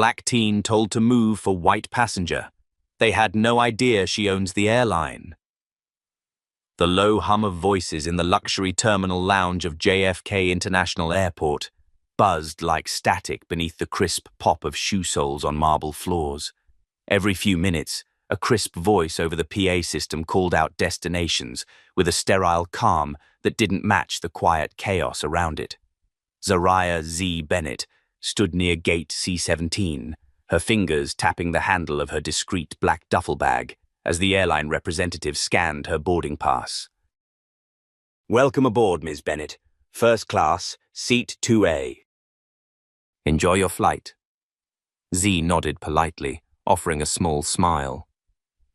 black teen told to move for white passenger. They had no idea she owns the airline. The low hum of voices in the luxury terminal lounge of JFK International Airport buzzed like static beneath the crisp pop of shoe soles on marble floors. Every few minutes, a crisp voice over the PA system called out destinations with a sterile calm that didn't match the quiet chaos around it. Zariah Z. Bennett stood near gate C-17, her fingers tapping the handle of her discreet black duffel bag as the airline representative scanned her boarding pass. "Welcome aboard, Ms. Bennett. First class, seat 2A. Enjoy your flight." Z nodded politely, offering a small smile.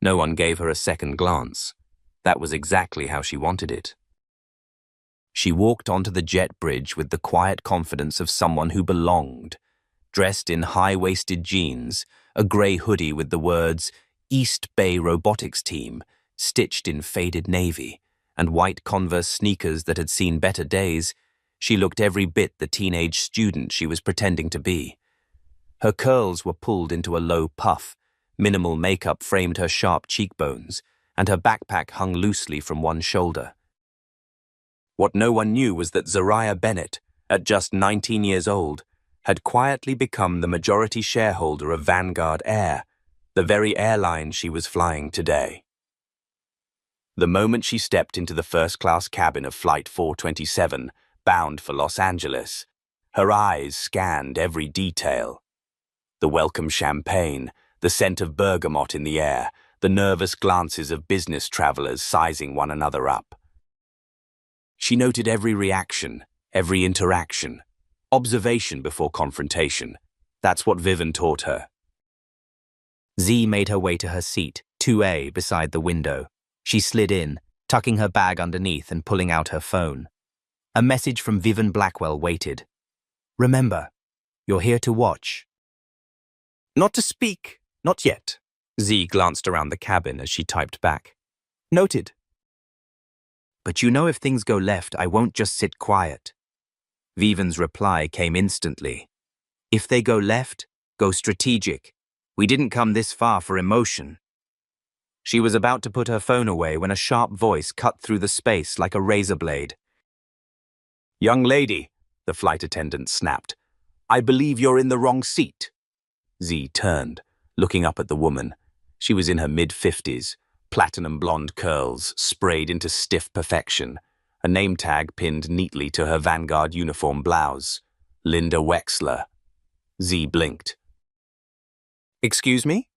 No one gave her a second glance. That was exactly how she wanted it. She walked onto the jet bridge with the quiet confidence of someone who belonged, dressed in high-waisted jeans, a grey hoodie with the words East Bay Robotics Team stitched in faded navy, and white Converse sneakers that had seen better days. She looked every bit the teenage student she was pretending to be. Her curls were pulled into a low puff, minimal makeup framed her sharp cheekbones, and her backpack hung loosely from one shoulder. What no one knew was that Zariah Bennett, at just 19 years old, had quietly become the majority shareholder of Vanguard Air, the very airline she was flying today. The moment she stepped into the first-class cabin of Flight 427, bound for Los Angeles, her eyes scanned every detail. The welcome champagne, the scent of bergamot in the air, the nervous glances of business travelers sizing one another up. She noted every reaction, every interaction. Observation before confrontation. That's what Vivian taught her. Z made her way to her seat, 2A, beside the window. She slid in, tucking her bag underneath and pulling out her phone. A message from Vivian Blackwell waited. "Remember, you're here to watch." "Not to speak, not yet." Z glanced around the cabin as she typed back. "Noted." "But you know if things go left, I won't just sit quiet." Vivian's reply came instantly. "If they go left, go strategic. We didn't come this far for emotion." She was about to put her phone away when a sharp voice cut through the space like a razor blade. "Young lady," the flight attendant snapped, "I believe you're in the wrong seat." Z turned, looking up at the woman. She was in her mid-50s, platinum blonde curls sprayed into stiff perfection, a name tag pinned neatly to her Vanguard uniform blouse. Linda Wexler. Z blinked. "Excuse me?"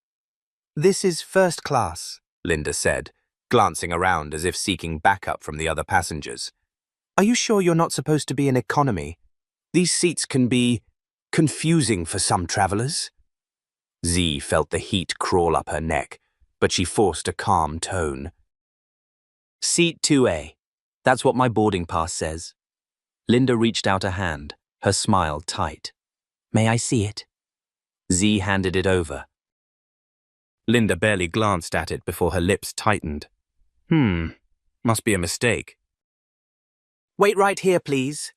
"This is first class," Linda said, glancing around as if seeking backup from the other passengers. "Are you sure you're not supposed to be in economy? These seats can be confusing for some travelers." Z felt the heat crawl up her neck, but she forced a calm tone. "Seat 2A. That's what my boarding pass says." Linda reached out a hand, her smile tight. "May I see it?" Z handed it over. Linda barely glanced at it before her lips tightened. Must be a mistake." "Wait right here, please."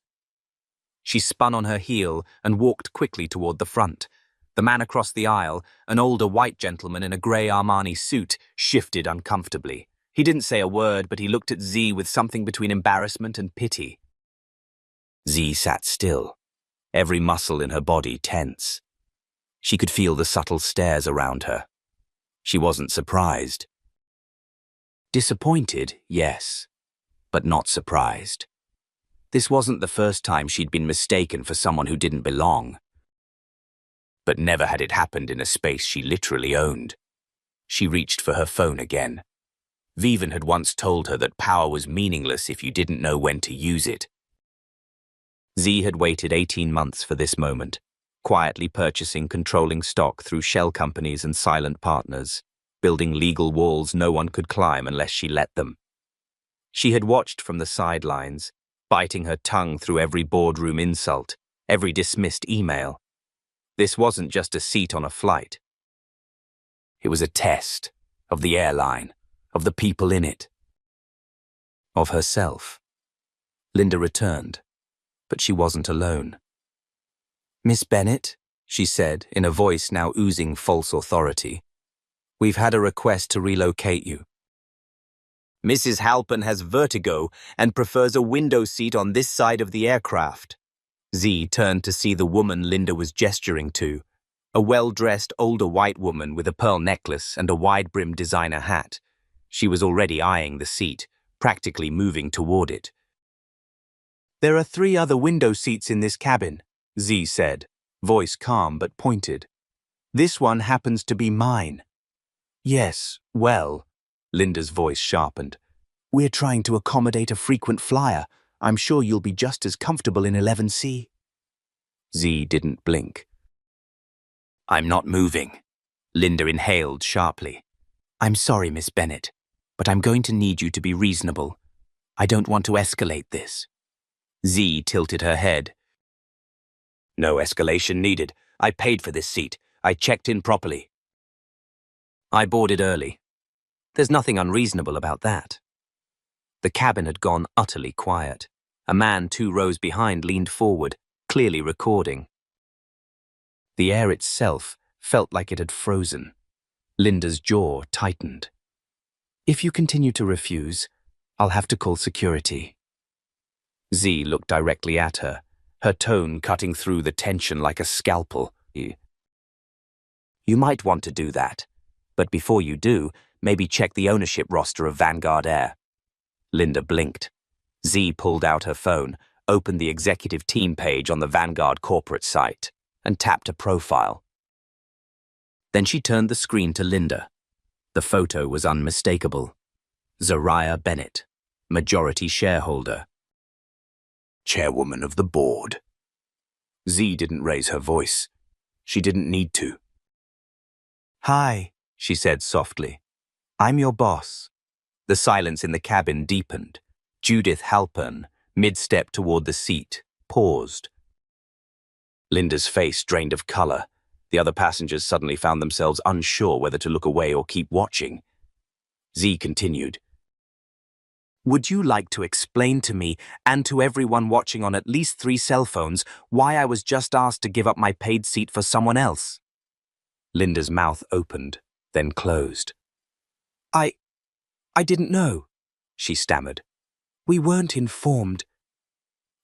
She spun on her heel and walked quickly toward the front. The man across the aisle, an older white gentleman in a grey Armani suit, shifted uncomfortably. He didn't say a word, but he looked at Z with something between embarrassment and pity. Z sat still, every muscle in her body tense. She could feel the subtle stares around her. She wasn't surprised. Disappointed, yes, but not surprised. This wasn't the first time she'd been mistaken for someone who didn't belong. But never had it happened in a space she literally owned. She reached for her phone again. Vivian had once told her that power was meaningless if you didn't know when to use it. Z had waited 18 months for this moment, quietly purchasing controlling stock through shell companies and silent partners, building legal walls no one could climb unless she let them. She had watched from the sidelines, biting her tongue through every boardroom insult, every dismissed email. This wasn't just a seat on a flight. It was a test of the airline, of the people in it, of herself. Linda returned, but she wasn't alone. "Miss Bennett?" she said in a voice now oozing false authority. "We've had a request to relocate you. Mrs. Halpern has vertigo and prefers a window seat on this side of the aircraft." Z turned to see the woman Linda was gesturing to, a well-dressed older white woman with a pearl necklace and a wide-brimmed designer hat. She was already eyeing the seat, practically moving toward it. "There are 3 other window seats in this cabin," Z said, voice calm but pointed. "This one happens to be mine." "Yes, well," Linda's voice sharpened. "We're trying to accommodate a frequent flyer. I'm sure you'll be just as comfortable in 11C. Z didn't blink. "I'm not moving," Linda inhaled sharply. "I'm sorry, Miss Bennett, but I'm going to need you to be reasonable. I don't want to escalate this." Z tilted her head. "No escalation needed. I paid for this seat. I checked in properly. I boarded early. There's nothing unreasonable about that." The cabin had gone utterly quiet. A man 2 rows behind leaned forward, clearly recording. The air itself felt like it had frozen. Linda's jaw tightened. "If you continue to refuse, I'll have to call security." Z looked directly at her, her tone cutting through the tension like a scalpel. "You might want to do that, but before you do, maybe check the ownership roster of Vanguard Air." Linda blinked. Z pulled out her phone, opened the executive team page on the Vanguard corporate site, and tapped a profile. Then she turned the screen to Linda. The photo was unmistakable. Zariah Bennett, majority shareholder. Chairwoman of the board. Z didn't raise her voice. She didn't need to. "Hi," she said softly. "I'm your boss." The silence in the cabin deepened. Judith Halpern, mid-step toward the seat, paused. Linda's face drained of color. The other passengers suddenly found themselves unsure whether to look away or keep watching. Z continued. "Would you like to explain to me, and to everyone watching on at least 3 cell phones, why I was just asked to give up my paid seat for someone else?" Linda's mouth opened, then closed. I didn't know," she stammered. "We weren't informed."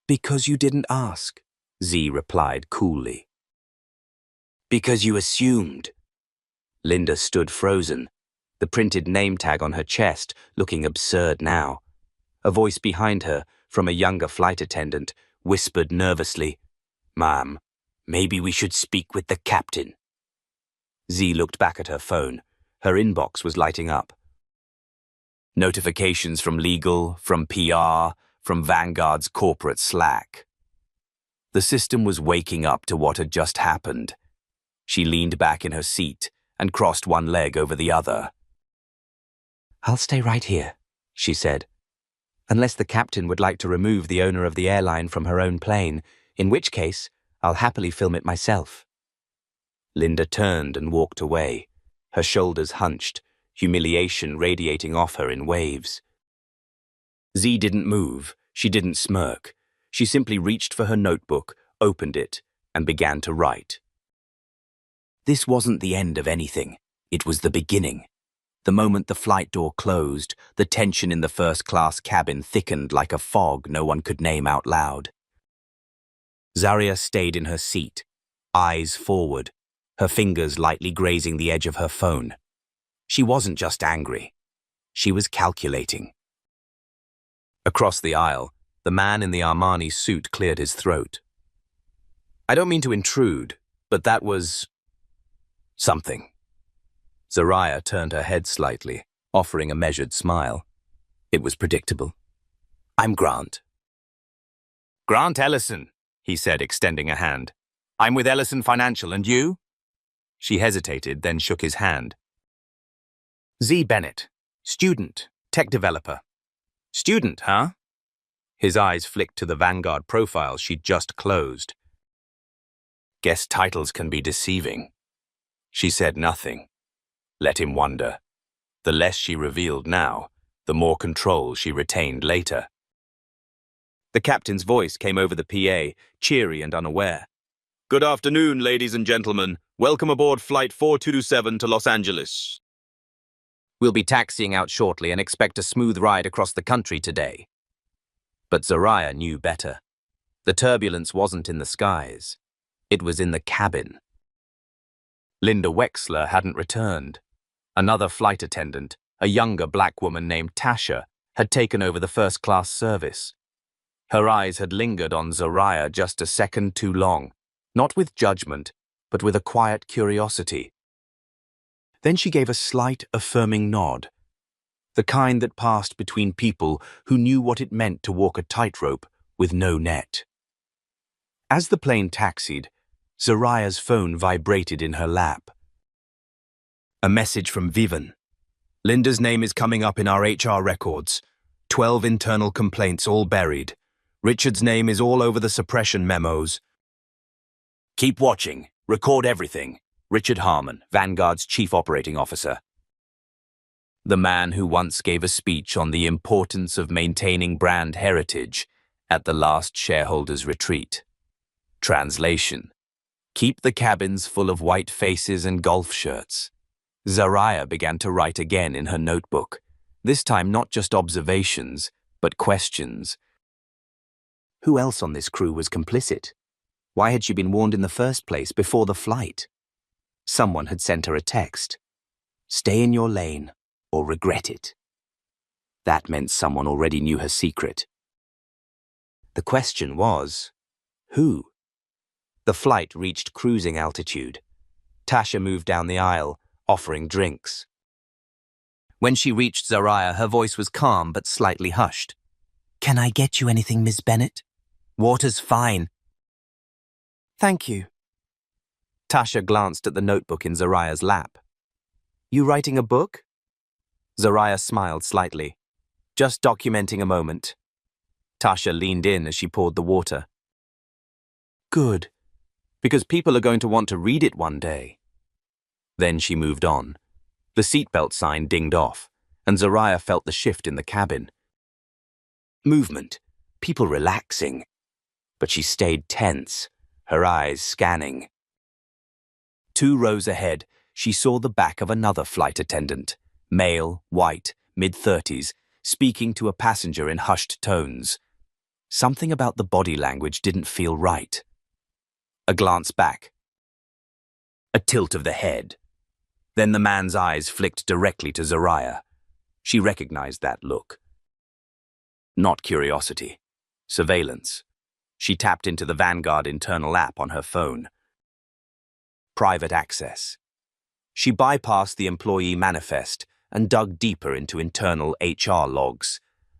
"Because you didn't ask," Z replied coolly. "Because you assumed." Linda stood frozen, the printed name tag on her chest looking absurd now. A voice behind her, from a younger flight attendant, whispered nervously, "Ma'am, maybe we should speak with the captain." Z looked back at her phone. Her inbox was lighting up. Notifications from legal, from PR, from Vanguard's corporate Slack. The system was waking up to what had just happened. She leaned back in her seat and crossed one leg over the other. "I'll stay right here," she said. "Unless the captain would like to remove the owner of the airline from her own plane, in which case I'll happily film it myself." Linda turned and walked away, her shoulders hunched, humiliation radiating off her in waves. Z didn't move, she didn't smirk. She simply reached for her notebook, opened it, and began to write. This wasn't the end of anything. It was the beginning. The moment the flight door closed, the tension in the first-class cabin thickened like a fog no one could name out loud. Zaria stayed in her seat, eyes forward, her fingers lightly grazing the edge of her phone. She wasn't just angry. She was calculating. Across the aisle, the man in the Armani suit cleared his throat. "I don't mean to intrude, but that was something." Zaria turned her head slightly, offering a measured smile. It was predictable. "I'm Grant." "Grant Ellison," he said, extending a hand. "I'm with Ellison Financial, and you?" She hesitated, then shook his hand. "Z Bennett, student, tech developer." "Student, huh?" His eyes flicked to the Vanguard profile she'd just closed. "Guess titles can be deceiving." She said nothing. Let him wonder. The less she revealed now, the more control she retained later. The captain's voice came over the PA, cheery and unaware. Good afternoon, ladies and gentlemen. Welcome aboard Flight 4227 to Los Angeles. We'll be taxiing out shortly and expect a smooth ride across the country today. But Zariah knew better. The turbulence wasn't in the skies. It was in the cabin. Linda Wexler hadn't returned. Another flight attendant, a younger black woman named Tasha, had taken over the first-class service. Her eyes had lingered on Zariah just a second too long, not with judgment, but with a quiet curiosity. Then she gave a slight, affirming nod, the kind that passed between people who knew what it meant to walk a tightrope with no net. As the plane taxied, Zariah's phone vibrated in her lap. A message from Vivian. Linda's name is coming up in our HR records. 12 internal complaints, all buried. Richard's name is all over the suppression memos. Keep watching. Record everything. Richard Harmon, Vanguard's Chief Operating Officer. The man who once gave a speech on the importance of maintaining brand heritage at the last shareholders' retreat. Translation. Keep the cabins full of white faces and golf shirts. Zariah began to write again in her notebook, this time not just observations, but questions. Who else on this crew was complicit? Why had she been warned in the first place before the flight? Someone had sent her a text. Stay in your lane or regret it. That meant someone already knew her secret. The question was, who? The flight reached cruising altitude. Tasha moved down the aisle, offering drinks. When she reached Zariah, her voice was calm but slightly hushed. Can I get you anything, Miss Bennett? Water's fine. Thank you. Tasha glanced at the notebook in Zariah's lap. You writing a book? Zariah smiled slightly. Just documenting a moment. Tasha leaned in as she poured the water. Good, because people are going to want to read it one day. Then she moved on. The seatbelt sign dinged off, and Zariah felt the shift in the cabin. Movement, people relaxing. But she stayed tense, her eyes scanning. 2 rows ahead, she saw the back of another flight attendant, male, white, mid-30s, speaking to a passenger in hushed tones. Something about the body language didn't feel right. A glance back. A tilt of the head. Then the man's eyes flicked directly to Zariah. She recognized that look. Not curiosity. Surveillance. She tapped into the Vanguard internal app on her phone. Private access. She bypassed the employee manifest and dug deeper into internal HR logs.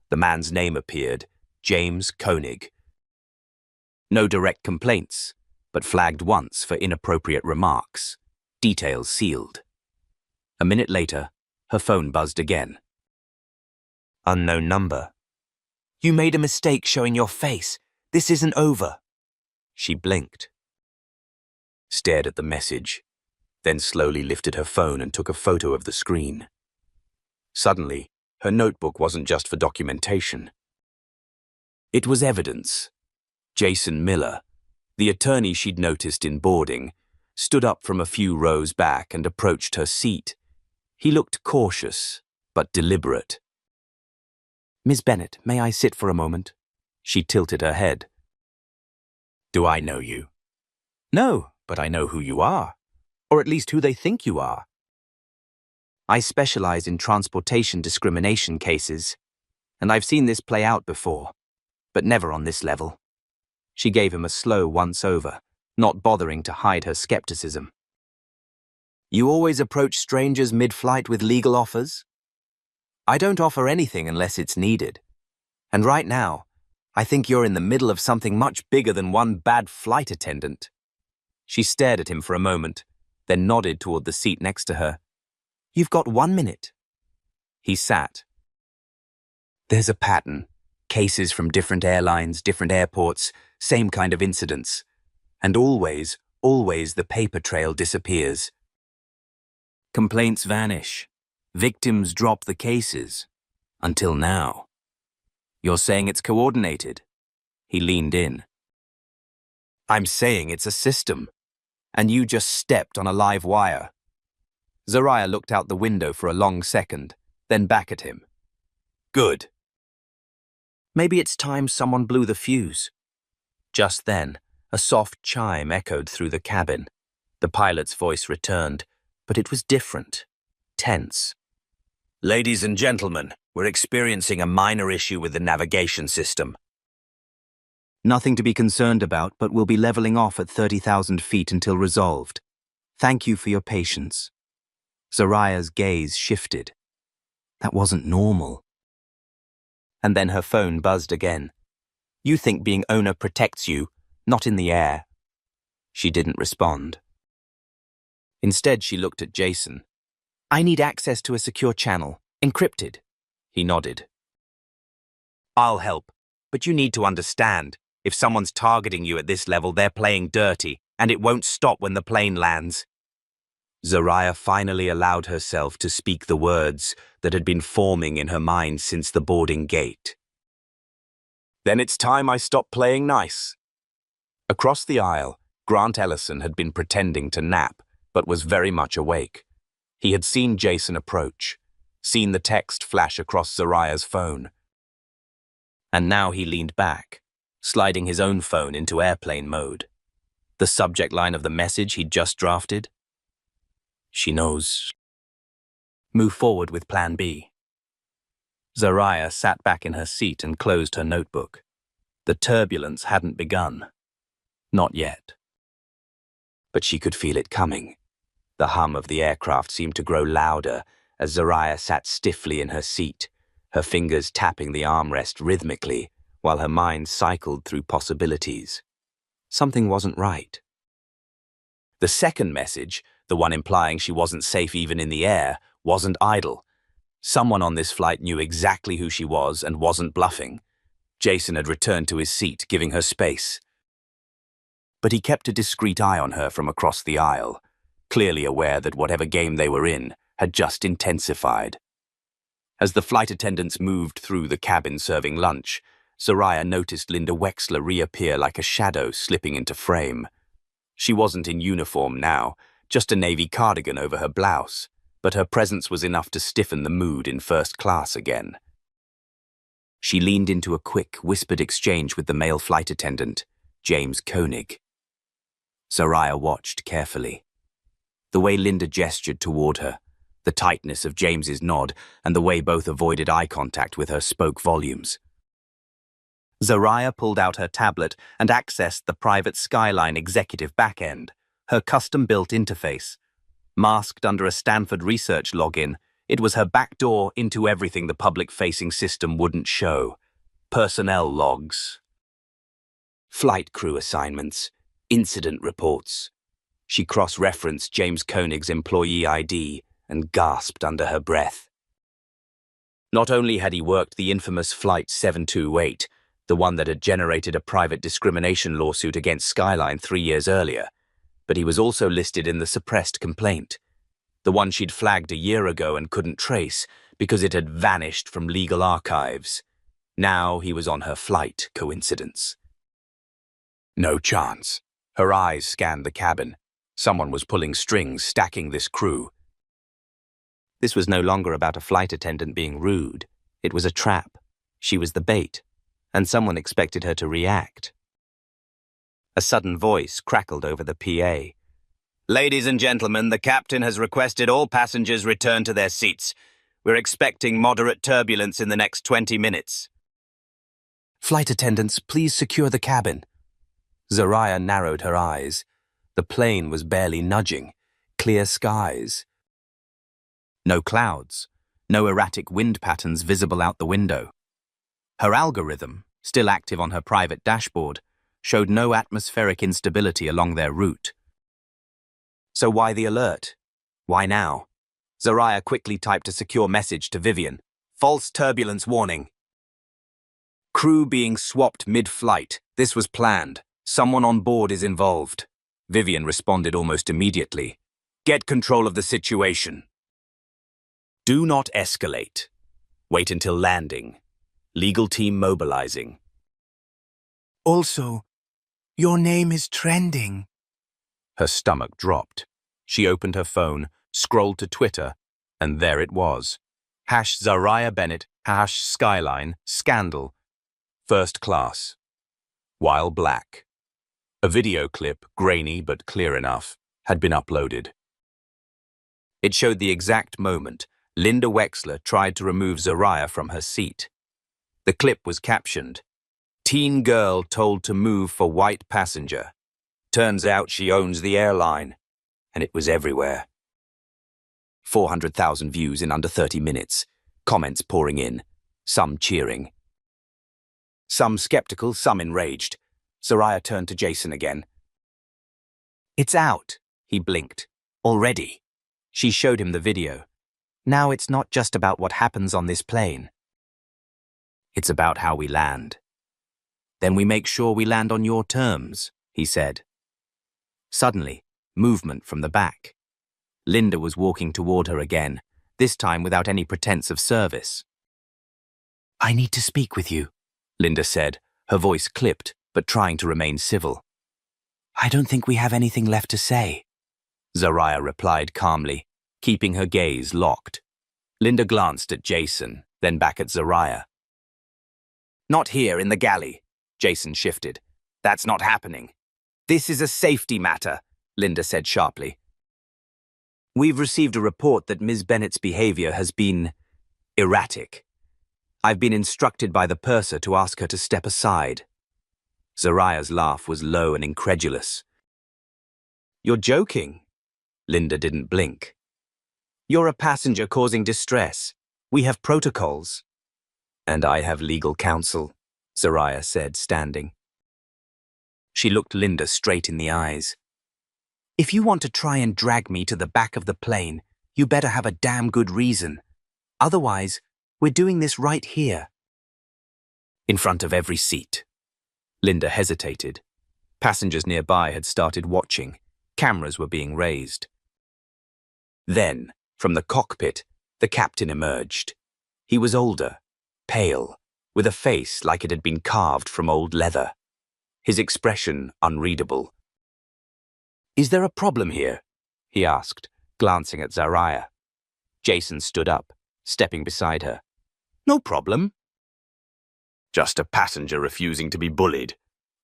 The man's name appeared, James Koenig. No direct complaints, but flagged once for inappropriate remarks. Details sealed. A minute later, her phone buzzed again. Unknown number. You made a mistake showing your face. This isn't over. She blinked. Stared at the message, then slowly lifted her phone and took a photo of the screen. Suddenly, her notebook wasn't just for documentation. It was evidence. Jason Miller, the attorney she'd noticed in boarding, stood up from a few rows back and approached her seat. He looked cautious, but deliberate. Miss Bennett, may I sit for a moment? She tilted her head. Do I know you? No, but I know who you are. Or at least who they think you are. I specialize in transportation discrimination cases, and I've seen this play out before, but never on this level. She gave him a slow once-over, not bothering to hide her skepticism. You always approach strangers mid-flight with legal offers? I don't offer anything unless it's needed. And right now, I think you're in the middle of something much bigger than one bad flight attendant. She stared at him for a moment, then nodded toward the seat next to her. You've got 1 minute. He sat. There's a pattern. Cases from different airlines, different airports, same kind of incidents. And always the paper trail disappears. Complaints vanish. Victims drop the cases. Until now. You're saying it's coordinated? He leaned in. I'm saying it's a system, and you just stepped on a live wire. Zariah looked out the window for a long second, then back at him. Good. Maybe it's time someone blew the fuse. Just then, a soft chime echoed through the cabin. The pilot's voice returned, but it was different, tense. Ladies and gentlemen, we're experiencing a minor issue with the navigation system. Nothing to be concerned about, but we'll be leveling off at 30,000 feet until resolved. Thank you for your patience. Zariah's gaze shifted. That wasn't normal. And then her phone buzzed again. You think being owner protects you, not in the air. She didn't respond. Instead, she looked at Jason. I need access to a secure channel, encrypted. He nodded. I'll help, but you need to understand. If someone's targeting you at this level, they're playing dirty, and it won't stop when the plane lands. Zariah finally allowed herself to speak the words that had been forming in her mind since the boarding gate. Then it's time I stop playing nice. Across the aisle, Grant Ellison had been pretending to nap, but was very much awake. He had seen Jason approach, seen the text flash across Zariah's phone. And now he leaned back, sliding his own phone into airplane mode. The subject line of the message he'd just drafted? She knows. Move forward with Plan B. Zariah sat back in her seat and closed her notebook. The turbulence hadn't begun. Not yet. But she could feel it coming. The hum of the aircraft seemed to grow louder as Zariah sat stiffly in her seat, her fingers tapping the armrest rhythmically, while her mind cycled through possibilities. Something wasn't right. The second message, the one implying she wasn't safe even in the air, wasn't idle. Someone on this flight knew exactly who she was and wasn't bluffing. Jason had returned to his seat, giving her space. But he kept a discreet eye on her from across the aisle, clearly aware that whatever game they were in had just intensified. As the flight attendants moved through the cabin serving lunch, Zariah noticed Linda Wexler reappear like a shadow slipping into frame. She wasn't in uniform now, just a navy cardigan over her blouse, but her presence was enough to stiffen the mood in first class again. She leaned into a quick, whispered exchange with the male flight attendant, James Koenig. Zariah watched carefully. The way Linda gestured toward her, the tightness of James's nod, and the way both avoided eye contact with her spoke volumes. Zariah pulled out her tablet and accessed the private Skyline executive backend, her custom-built interface. Masked under a Stanford research login, it was her backdoor into everything the public-facing system wouldn't show. Personnel logs, flight crew assignments, incident reports. She cross-referenced James Koenig's employee ID and gasped under her breath. Not only had he worked the infamous Flight 728, the one that had generated a private discrimination lawsuit against Skyline 3 years earlier, but he was also listed in the suppressed complaint, the one she'd flagged a year ago and couldn't trace because it had vanished from legal archives. Now he was on her flight, coincidence. No chance. Her eyes scanned the cabin. Someone was pulling strings, stacking this crew. This was no longer about a flight attendant being rude. It was a trap. She was the bait, and someone expected her to react. A sudden voice crackled over the PA. Ladies and gentlemen, the captain has requested all passengers return to their seats. We're expecting moderate turbulence in the next 20 minutes. Flight attendants, please secure the cabin. Zariah narrowed her eyes. The plane was barely nudging. Clear skies. No clouds. No erratic wind patterns visible out the window. Her algorithm, still active on her private dashboard, showed no atmospheric instability along their route. So why the alert? Why now? Zariah quickly typed a secure message to Vivian. False turbulence warning. Crew being swapped mid-flight. This was planned. Someone on board is involved. Vivian responded almost immediately. Get control of the situation. Do not escalate. Wait until landing. Legal team mobilizing. Also, Your name is trending. Her stomach dropped. She opened her phone, scrolled to Twitter, and there it was. #Zariah Bennett, #Skyline, Scandal, First Class. While black. A video clip, grainy but clear enough, had been uploaded. It showed the exact moment Linda Wexler tried to remove Zariah from her seat. The clip was captioned, "Teen girl told to move for white passenger. Turns out she owns the airline." And it was everywhere. 400,000 views in under 30 minutes, comments pouring in, some cheering. Some skeptical, some enraged. Zariah turned to Jason again. "It's out," he blinked. "Already." She showed him the video. "Now it's not just about what happens on this plane. It's about how we land." "Then we make sure we land on your terms," he said. Suddenly, movement from the back. Linda was walking toward her again, this time without any pretense of service. "I need to speak with you," Linda said, her voice clipped, but trying to remain civil. "I don't think we have anything left to say," Zariah replied calmly, keeping her gaze locked. Linda glanced at Jason, then back at Zariah. "Not here in the galley," Jason shifted. "That's not happening." "This is a safety matter," Linda said sharply. "We've received a report that Ms. Bennett's behavior has been erratic. I've been instructed by the purser to ask her to step aside." Zariah's laugh was low and incredulous. "You're joking?" Linda didn't blink. "You're a passenger causing distress. We have protocols." "And I have legal counsel," Zariah said, standing. She looked Linda straight in the eyes. "If you want to try and drag me to the back of the plane, you better have a damn good reason. Otherwise, we're doing this right here." In front of every seat. Linda hesitated. Passengers nearby had started watching. Cameras were being raised. Then, from the cockpit, the captain emerged. He was older, pale, with a face like it had been carved from old leather. His expression unreadable. "Is there a problem here?" he asked, glancing at Zariah. Jason stood up, stepping beside her. "No problem." "Just a passenger refusing to be bullied,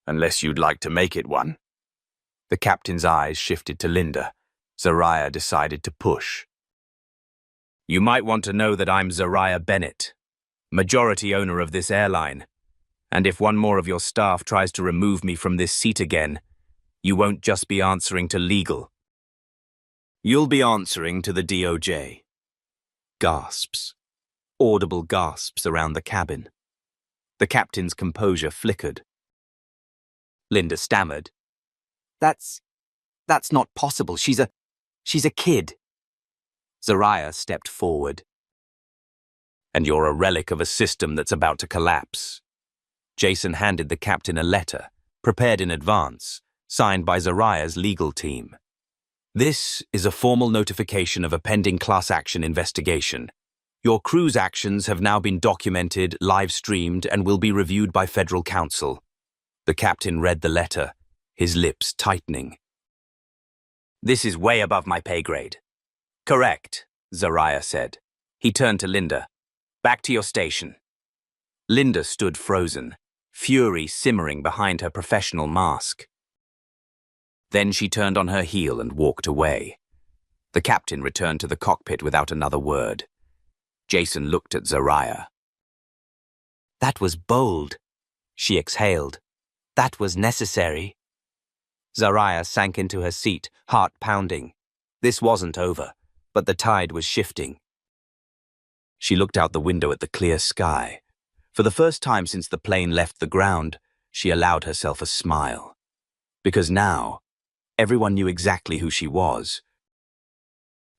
unless you'd like to make it one." The captain's eyes shifted to Linda. Zariah decided to push. "You might want to know that I'm Zariah Bennett, majority owner of this airline. And if one more of your staff tries to remove me from this seat again, you won't just be answering to legal. You'll be answering to the DOJ." Gasps. Audible gasps around the cabin. The captain's composure flickered. Linda stammered. That's not possible. She's a kid." Zariah stepped forward. "And you're a relic of a system that's about to collapse." Jason handed the captain a letter, prepared in advance, signed by Zariah's legal team. "This is a formal notification of a pending class action investigation. Your crew's actions have now been documented, live-streamed, and will be reviewed by federal counsel." The captain read the letter, his lips tightening. "This is way above my pay grade." "Correct," Zariah said. He turned to Linda. "Back to your station." Linda stood frozen, fury simmering behind her professional mask. Then she turned on her heel and walked away. The captain returned to the cockpit without another word. Jason looked at Zariah. "That was bold," she exhaled. "That was necessary." Zariah sank into her seat, heart pounding. This wasn't over, but the tide was shifting. She looked out the window at the clear sky. For the first time since the plane left the ground, she allowed herself a smile. Because now, everyone knew exactly who she was.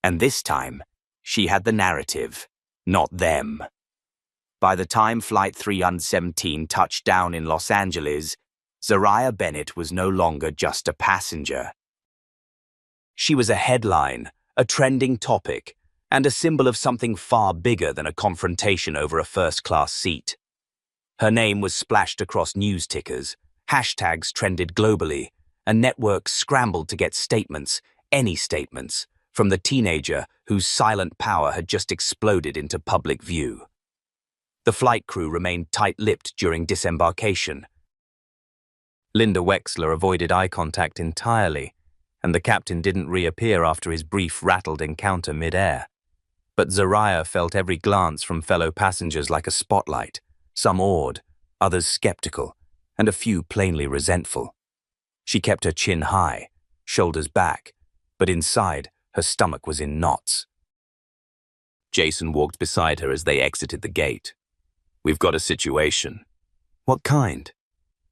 And this time, she had the narrative, not them. By the time Flight 317 touched down in Los Angeles, Zariah Bennett was no longer just a passenger. She was a headline, a trending topic, and a symbol of something far bigger than a confrontation over a first-class seat. Her name was splashed across news tickers, Hashtags trended globally, and networks scrambled to get statements, any statements, from the teenager whose silent power had just exploded into public view. The flight crew remained tight-lipped during disembarkation. Linda Wexler avoided eye contact entirely, and the captain didn't reappear after his brief rattled encounter mid-air. But Zariah felt every glance from fellow passengers like a spotlight, some awed, others skeptical, and a few plainly resentful. She kept her chin high, shoulders back, but inside, her stomach was in knots. Jason walked beside her as they exited the gate. "We've got a situation." "What kind?"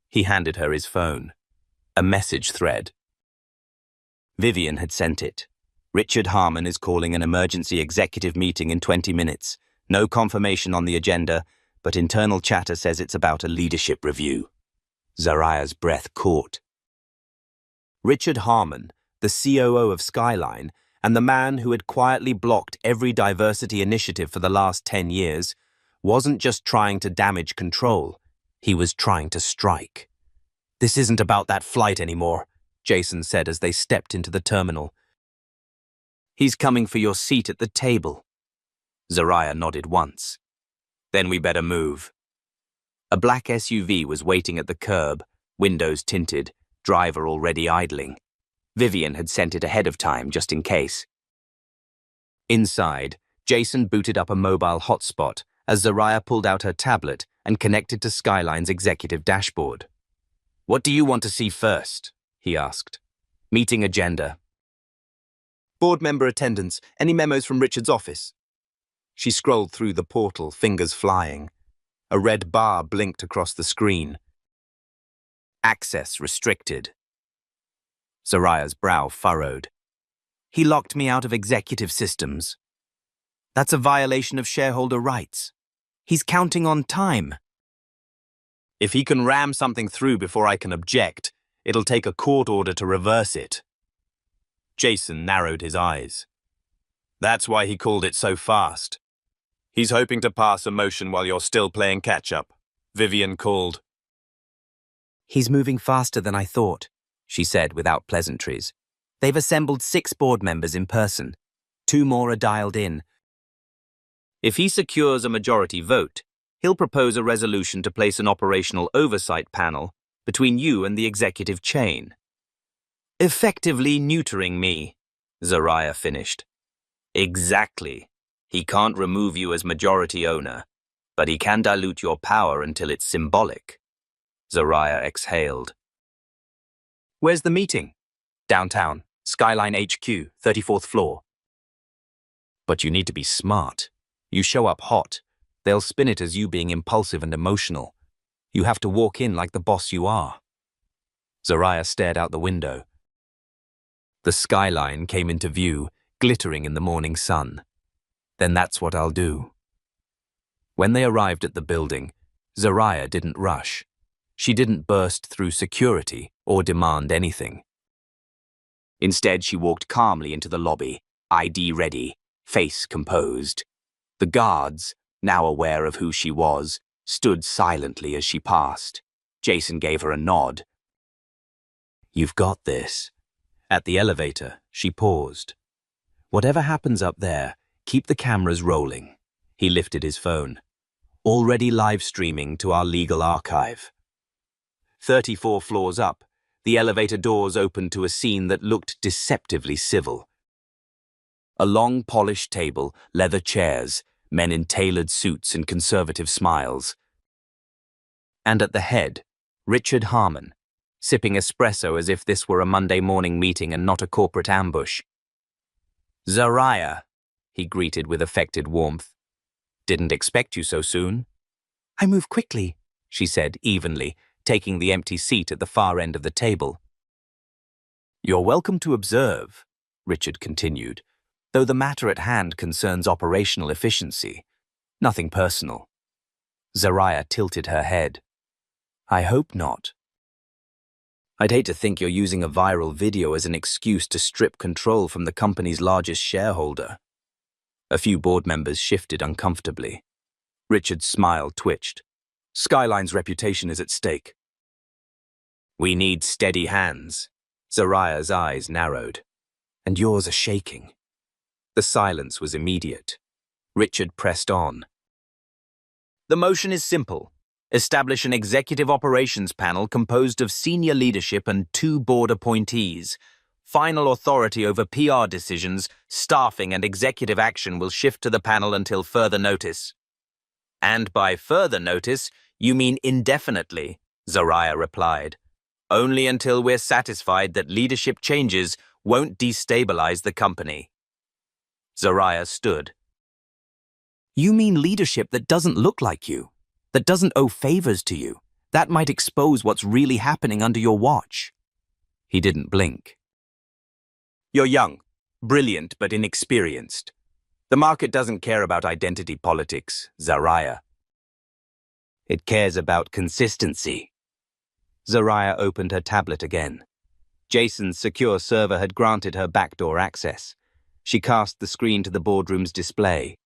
He handed her his phone. A message thread. Vivian had sent it. "Richard Harmon is calling an emergency executive meeting in 20 minutes. No confirmation on the agenda, but internal chatter says it's about a leadership review." Zariah's breath caught. Richard Harmon, the COO of Skyline, and the man who had quietly blocked every diversity initiative for the last 10 years, wasn't just trying to damage control, he was trying to strike. "This isn't about that flight anymore," Jason said as they stepped into the terminal. "He's coming for your seat at the table." Zariah nodded once. "Then we better move." A black SUV was waiting at the curb, windows tinted, driver already idling. Vivian had sent it ahead of time just in case. Inside, Jason booted up a mobile hotspot as Zariah pulled out her tablet and connected to Skyline's executive dashboard. "What do you want to see first?" he asked. "Meeting agenda." "Board member attendance. Any memos from Richard's office?" She scrolled through the portal, fingers flying. A red bar blinked across the screen. "Access restricted." Zariah's brow furrowed. "He locked me out of executive systems." "That's a violation of shareholder rights. He's counting on time." "If he can ram something through before I can object, it'll take a court order to reverse it." Jason narrowed his eyes. "That's why he called it so fast. He's hoping to pass a motion while you're still playing catch-up," Vivian called. "He's moving faster than I thought," she said without pleasantries. "They've assembled 6 board members in person. 2 more are dialed in. If he secures a majority vote, he'll propose a resolution to place an operational oversight panel between you and the executive chain." "Effectively neutering me," Zariah finished. "Exactly. He can't remove you as majority owner, but he can dilute your power until it's symbolic." Zariah exhaled. "Where's the meeting?" "Downtown, Skyline HQ, 34th floor." "But you need to be smart. You show up hot, they'll spin it as you being impulsive and emotional. You have to walk in like the boss you are." Zariah stared out the window. The skyline came into view, glittering in the morning sun. "Then that's what I'll do." When they arrived at the building, Zariah didn't rush. She didn't burst through security or demand anything. Instead, she walked calmly into the lobby, ID ready, face composed. The guards, now aware of who she was, stood silently as she passed. Jason gave her a nod. "You've got this." At the elevator, she paused. "Whatever happens up there, keep the cameras rolling." He lifted his phone. "Already live streaming to our legal archive." 34 floors up, the elevator doors opened to a scene that looked deceptively civil. A long polished table, leather chairs, men in tailored suits and conservative smiles. And at the head, Richard Harmon, sipping espresso as if this were a Monday morning meeting and not a corporate ambush. "Zariah," he greeted with affected warmth. "Didn't expect you so soon." "I move quickly," she said evenly, taking the empty seat at the far end of the table. "You're welcome to observe," Richard continued, "though the matter at hand concerns operational efficiency. Nothing personal." Zariah tilted her head. "I hope not. I'd hate to think you're using a viral video as an excuse to strip control from the company's largest shareholder." A few board members shifted uncomfortably. Richard's smile twitched. "Skyline's reputation is at stake." We need steady hands. Zariah's eyes narrowed. And yours are shaking. The silence was immediate. Richard pressed on. The motion is simple. Establish an executive operations panel composed of senior leadership and 2 board appointees. Final authority over PR decisions, staffing, and executive action will shift to the panel until further notice. And by further notice, you mean indefinitely, Zariah replied. Only until we're satisfied that leadership changes won't destabilize the company. Zariah stood. You mean leadership that doesn't look like you, that doesn't owe favors to you, that might expose what's really happening under your watch? He didn't blink. You're young, brilliant but inexperienced. The market doesn't care about identity politics, Zariah. It cares about consistency. Zariah opened her tablet again. Jason's secure server had granted her backdoor access. She cast the screen to the boardroom's display.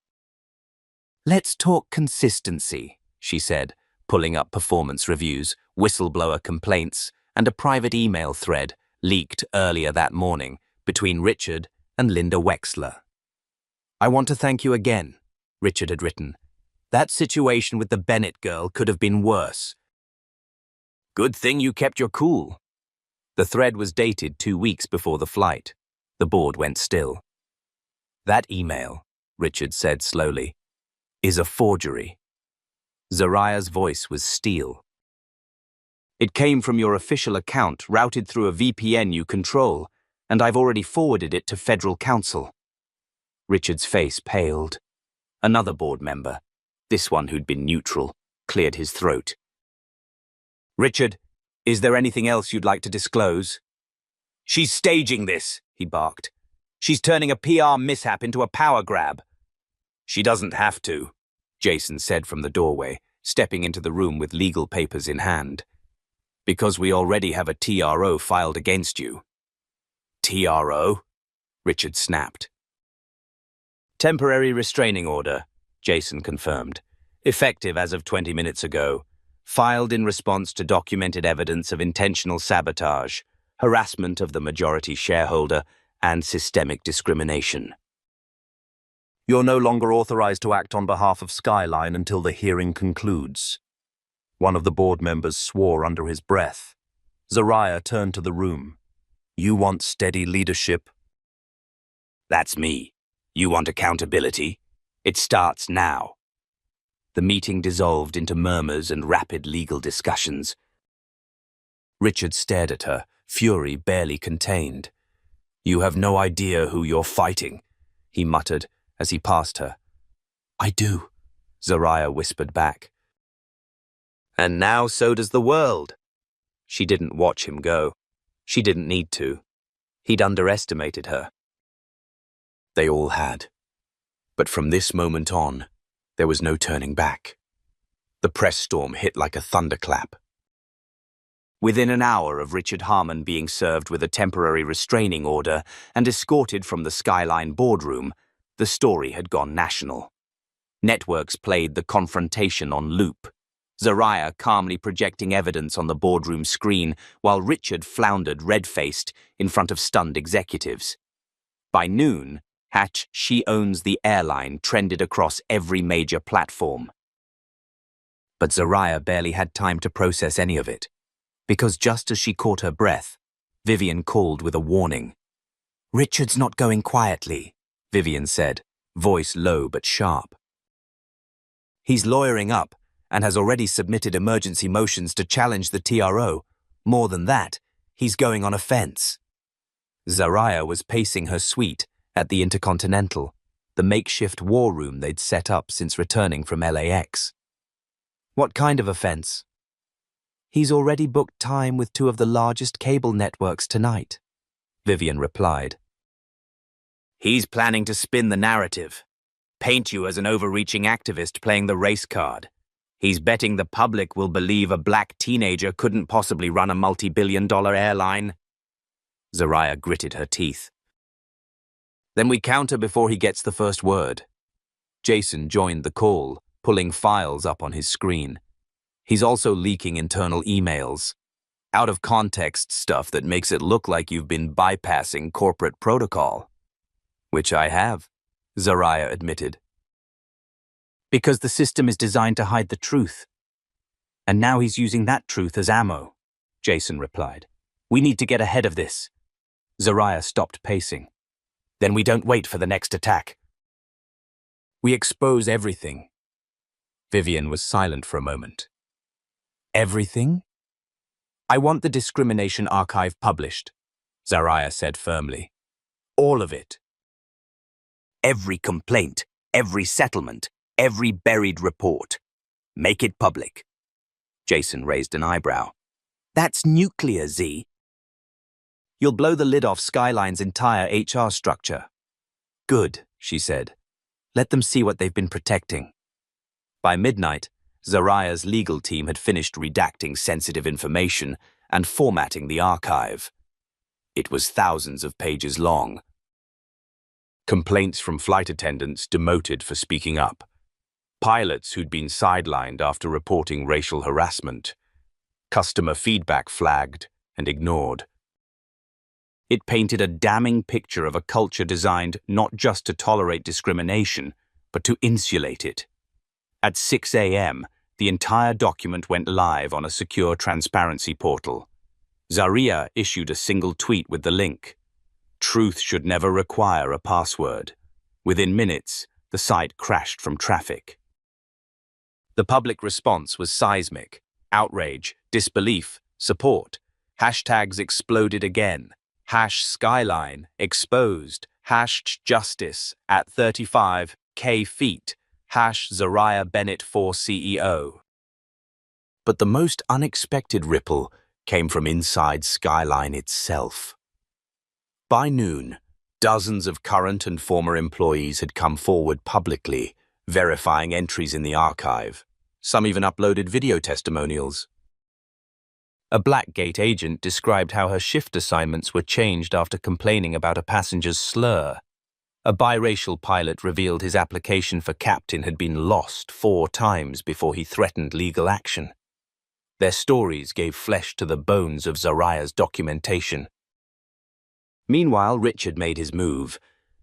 Let's talk consistency, she said, pulling up performance reviews, whistleblower complaints, and a private email thread leaked earlier that morning between Richard and Linda Wexler. I want to thank you again, Richard had written. That situation with the Bennett girl could have been worse. Good thing you kept your cool. The thread was dated 2 weeks before the flight. The board went still. That email, Richard said slowly, is a forgery. Zariah's voice was steel. It came from your official account routed through a VPN you control, and I've already forwarded it to federal counsel. Richard's face paled. Another board member, this one who'd been neutral, cleared his throat. Richard, is there anything else you'd like to disclose? She's staging this, he barked. She's turning a PR mishap into a power grab. She doesn't have to, Jason said from the doorway, stepping into the room with legal papers in hand. Because we already have a TRO filed against you. TRO? Richard snapped. Temporary restraining order, Jason confirmed. Effective as of 20 minutes ago. Filed in response to documented evidence of intentional sabotage, harassment of the majority shareholder, and systemic discrimination. You're no longer authorized to act on behalf of Skyline until the hearing concludes. One of the board members swore under his breath. Zariah turned to the room. You want steady leadership? That's me. You want accountability? It starts now. The meeting dissolved into murmurs and rapid legal discussions. Richard stared at her, fury barely contained. You have no idea who you're fighting, he muttered as he passed her. I do, Zariah whispered back. And now so does the world. She didn't watch him go. She didn't need to. He'd underestimated her. They all had. But from this moment on, there was no turning back. The press storm hit like a thunderclap. Within an hour of Richard Harmon being served with a temporary restraining order and escorted from the Skyline boardroom, the story had gone national. Networks played the confrontation on loop, Zariah calmly projecting evidence on the boardroom screen while Richard floundered red-faced in front of stunned executives. By noon, She Owns the Airline trended across every major platform. But Zariah barely had time to process any of it, because just as she caught her breath, Vivian called with a warning. Richard's not going quietly, Vivian said, voice low but sharp. He's lawyering up and has already submitted emergency motions to challenge the TRO. More than that, he's going on offense. Zariah was pacing her suite at the Intercontinental, the makeshift war room they'd set up since returning from LAX. What kind of offense? He's already booked time with 2 of the largest cable networks tonight, Vivian replied. He's planning to spin the narrative, paint you as an overreaching activist playing the race card. He's betting the public will believe a black teenager couldn't possibly run a multi-billion-dollar airline. Zariah gritted her teeth. Then we counter before he gets the first word. Jason joined the call, pulling files up on his screen. He's also leaking internal emails. out-of-context stuff that makes it look like you've been bypassing corporate protocol. Which I have, Zariah admitted. Because the system is designed to hide the truth. And now he's using that truth as ammo, Jason replied. We need to get ahead of this. Zariah stopped pacing. Then we don't wait for the next attack. We expose everything. Vivian was silent for a moment. Everything? I want the discrimination archive published, Zariah said firmly. All of it. Every complaint, every settlement, every buried report. Make it public. Jason raised an eyebrow. That's nuclear, Z. You'll blow the lid off Skyline's entire HR structure. Good, she said. Let them see what they've been protecting. By midnight, Zariah's legal team had finished redacting sensitive information and formatting the archive. It was thousands of pages long. Complaints from flight attendants demoted for speaking up. Pilots who'd been sidelined after reporting racial harassment. Customer feedback flagged and ignored. It painted a damning picture of a culture designed not just to tolerate discrimination, but to insulate it. At 6 a.m., the entire document went live on a secure transparency portal. Zariah issued a single tweet with the link. Truth should never require a password. Within minutes, the site crashed from traffic. The public response was seismic. Outrage, disbelief, support. Hashtags exploded again. #Skyline exposed. #justice at 35K feet. #Zariah Bennett for CEO. But the most unexpected ripple came from inside Skyline itself. By noon, dozens of current and former employees had come forward publicly, verifying entries in the archive. Some even uploaded video testimonials. A Blackgate agent described how her shift assignments were changed after complaining about a passenger's slur. A biracial pilot revealed his application for captain had been lost 4 times before he threatened legal action. Their stories gave flesh to the bones of Zariah's documentation. Meanwhile, Richard made his move.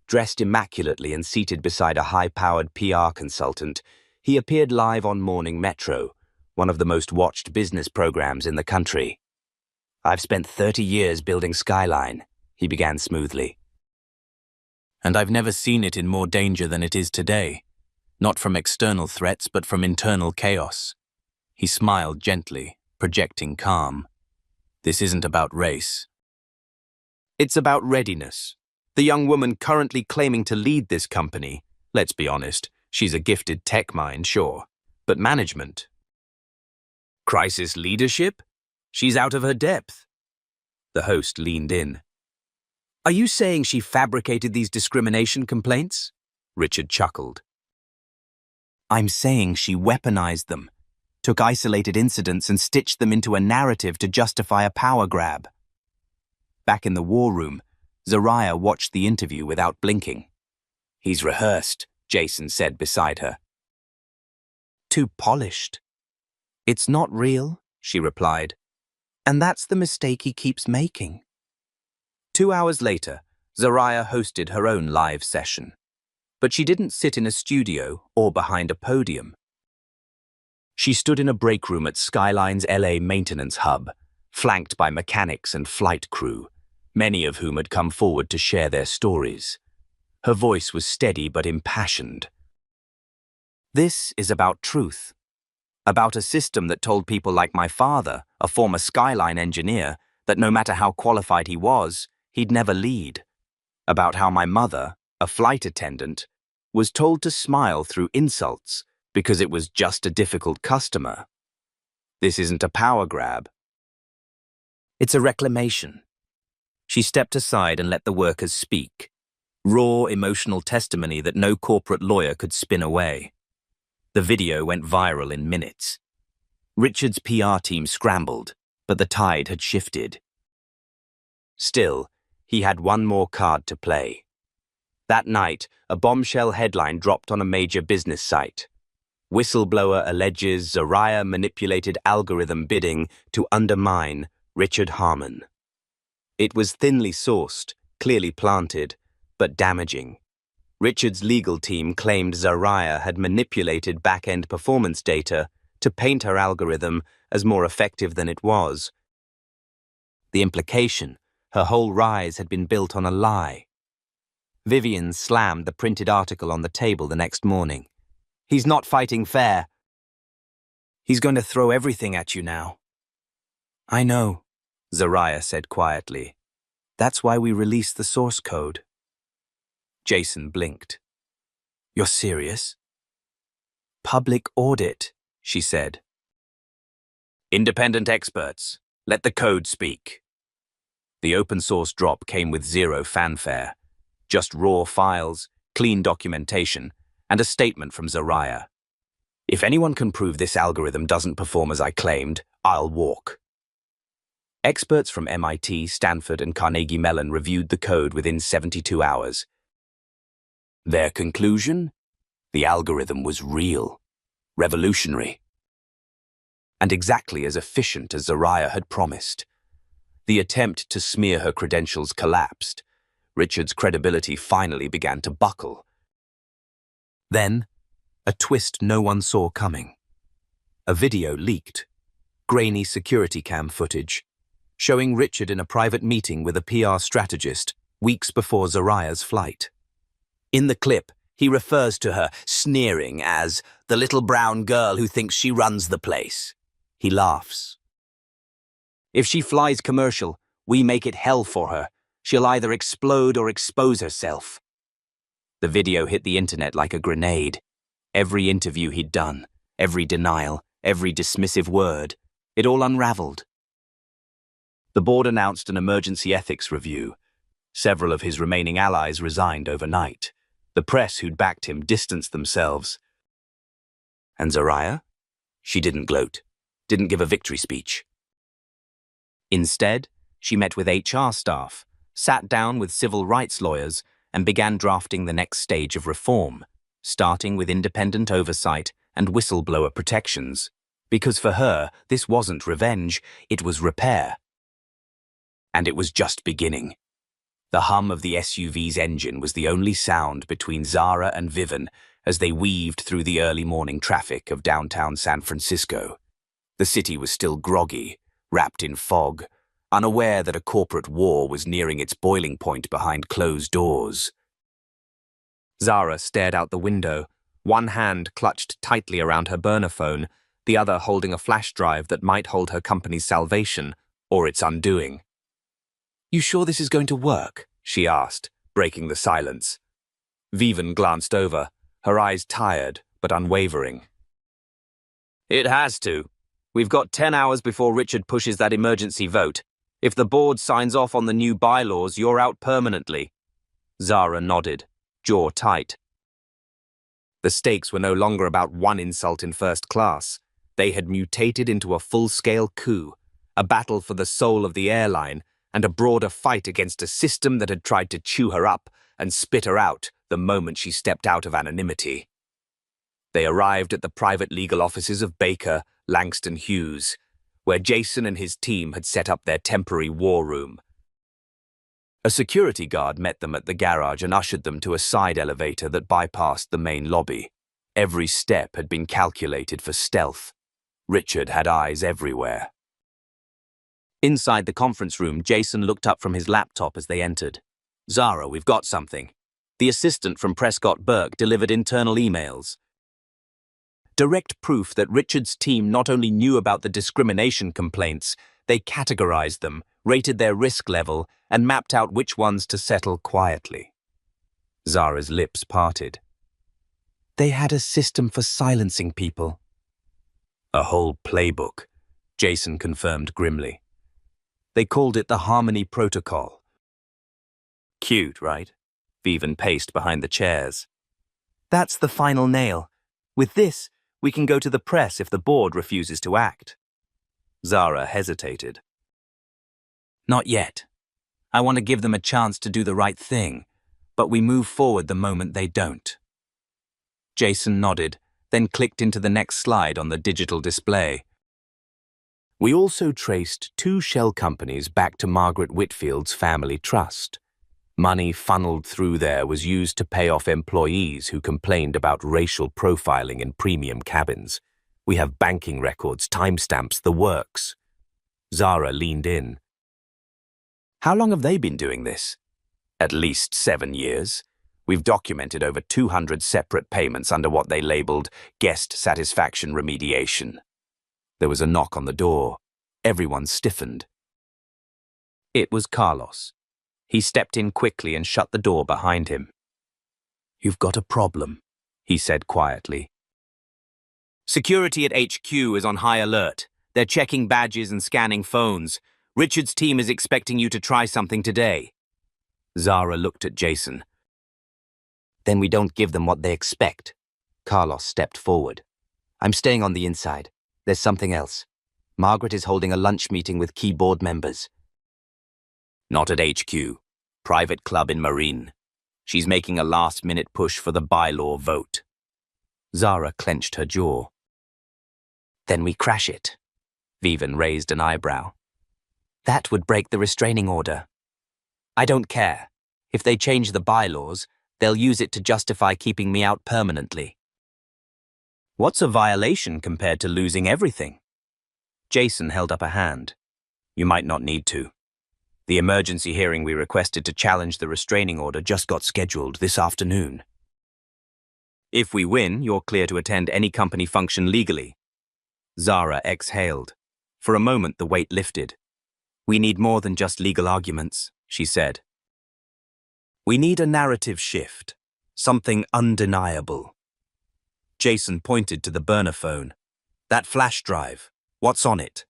Dressed immaculately and seated beside a high-powered PR consultant, he appeared live on Morning Metro, one of the most watched business programs in the country. I've spent 30 years building Skyline, he began smoothly. And I've never seen it in more danger than it is today. Not from external threats, but from internal chaos. He smiled gently, projecting calm. This isn't about race. It's about readiness. The young woman currently claiming to lead this company, let's be honest, she's a gifted tech mind, sure, but management. Crisis leadership? She's out of her depth. The host leaned in. Are you saying she fabricated these discrimination complaints? Richard chuckled. I'm saying she weaponized them, took isolated incidents and stitched them into a narrative to justify a power grab. Back in the war room, Zariah watched the interview without blinking. He's rehearsed, Jason said beside her. Too polished. It's not real, she replied. And that's the mistake he keeps making. 2 hours later, Zariah hosted her own live session. But she didn't sit in a studio or behind a podium. She stood in a break room at Skyline's LA maintenance hub, flanked by mechanics and flight crew, many of whom had come forward to share their stories. Her voice was steady but impassioned. This is about truth. About a system that told people like my father, a former Skyline engineer, that no matter how qualified he was, he'd never lead. About how my mother, a flight attendant, was told to smile through insults because it was just a difficult customer. This isn't a power grab. It's a reclamation. She stepped aside and let the workers speak. Raw, emotional testimony that no corporate lawyer could spin away. The video went viral in minutes. Richard's PR team scrambled, but the tide had shifted. Still, he had one more card to play. That night, a bombshell headline dropped on a major business site. Whistleblower alleges Zariah manipulated algorithm bidding to undermine Richard Harmon. It was thinly sourced, clearly planted, but damaging. Richard's legal team claimed Zariah had manipulated back-end performance data to paint her algorithm as more effective than it was. The implication, her whole rise had been built on a lie. Vivian slammed the printed article on the table the next morning. "He's not fighting fair. He's going to throw everything at you now." "I know," Zariah said quietly. "That's why we released the source code." Jason blinked. "You're serious?" "Public audit," she said. "Independent experts. Let the code speak." The open source drop came with zero fanfare. Just raw files, clean documentation, and a statement from Zariah. "If anyone can prove this algorithm doesn't perform as I claimed, I'll walk." Experts from MIT, Stanford, and Carnegie Mellon reviewed the code within 72 hours. Their conclusion? The algorithm was real, revolutionary, and exactly as efficient as Zariah had promised. The attempt to smear her credentials collapsed. Richard's credibility finally began to buckle. Then, a twist no one saw coming. A video leaked, grainy security cam footage, showing Richard in a private meeting with a PR strategist weeks before Zariah's flight. In the clip, he refers to her, sneering, as the little brown girl who thinks she runs the place. He laughs. "If she flies commercial, we make it hell for her. She'll either explode or expose herself." The video hit the internet like a grenade. Every interview he'd done, every denial, every dismissive word, it all unraveled. The board announced an emergency ethics review. Several of his remaining allies resigned overnight. The press who'd backed him distanced themselves. And Zariah? She didn't gloat, didn't give a victory speech. Instead, she met with HR staff, sat down with civil rights lawyers, and began drafting the next stage of reform, starting with independent oversight and whistleblower protections. Because for her, this wasn't revenge, it was repair. And it was just beginning. The hum of the SUV's engine was the only sound between Zara and Vivian as they weaved through the early morning traffic of downtown San Francisco. The city was still groggy, wrapped in fog, unaware that a corporate war was nearing its boiling point behind closed doors. Zara stared out the window, one hand clutched tightly around her burner phone, the other holding a flash drive that might hold her company's salvation or its undoing. "You sure this is going to work?" she asked, breaking the silence. Vivian glanced over, her eyes tired but unwavering. "It has to. We've got 10 hours before Richard pushes that emergency vote. If the board signs off on the new bylaws, you're out permanently." Zara nodded, jaw tight. The stakes were no longer about one insult in first class. They had mutated into a full-scale coup, a battle for the soul of the airline, and a broader fight against a system that had tried to chew her up and spit her out the moment she stepped out of anonymity. They arrived at the private legal offices of Baker, Langston Hughes, where Jason and his team had set up their temporary war room. A security guard met them at the garage and ushered them to a side elevator that bypassed the main lobby. Every step had been calculated for stealth. Richard had eyes everywhere. Inside the conference room, Jason looked up from his laptop as they entered. "Zara, we've got something." The assistant from Prescott Burke delivered internal emails. Direct proof that Richard's team not only knew about the discrimination complaints, they categorized them, rated their risk level, and mapped out which ones to settle quietly. Zara's lips parted. They had a system for silencing people. "A whole playbook," Jason confirmed grimly. They called it the Harmony Protocol. "Cute, right?" Vivian paced behind the chairs. "That's the final nail. With this, we can go to the press if the board refuses to act." Zara hesitated. "Not yet. I want to give them a chance to do the right thing, but we move forward the moment they don't." Jason nodded, then clicked into the next slide on the digital display. We also traced 2 shell companies back to Margaret Whitfield's family trust. Money funneled through there was used to pay off employees who complained about racial profiling in premium cabins. We have banking records, timestamps, the works. Zara leaned in. How long have they been doing this? At least 7 years. We've documented over 200 separate payments under what they labeled guest satisfaction remediation. There was a knock on the door. Everyone stiffened. It was Carlos. He stepped in quickly and shut the door behind him. You've got a problem, he said quietly. Security at HQ is on high alert. They're checking badges and scanning phones. Richard's team is expecting you to try something today. Zara looked at Jason. Then we don't give them what they expect. Carlos stepped forward. I'm staying on the inside. There's something else. Margaret is holding a lunch meeting with key board members. Not at HQ. Private club in Marine. She's making a last-minute push for the bylaw vote. Zara clenched her jaw. Then we crash it. Vivian raised an eyebrow. That would break the restraining order. I don't care. If they change the bylaws, they'll use it to justify keeping me out permanently. What's a violation compared to losing everything? Jason held up a hand. You might not need to. The emergency hearing we requested to challenge the restraining order just got scheduled this afternoon. If we win, you're clear to attend any company function legally. Zara exhaled. For a moment, the weight lifted. We need more than just legal arguments, she said. We need a narrative shift, something undeniable. Jason pointed to the burner phone. That flash drive, what's on it?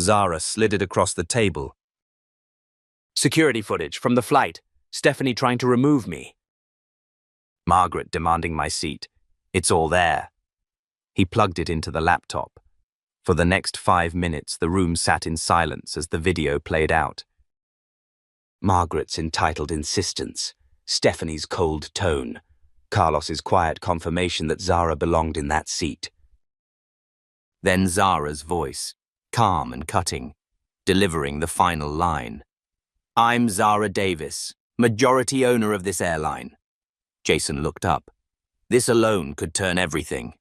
Zara slid it across the table. Security footage from the flight. Stephanie trying to remove me. Margaret demanding my seat. It's all there. He plugged it into the laptop. For the next 5 minutes, the room sat in silence as the video played out. Margaret's entitled insistence, Stephanie's cold tone, Carlos's quiet confirmation that Zara belonged in that seat. Then Zara's voice, calm and cutting, delivering the final line. I'm Zara Davis, majority owner of this airline. Jason looked up. This alone could turn everything.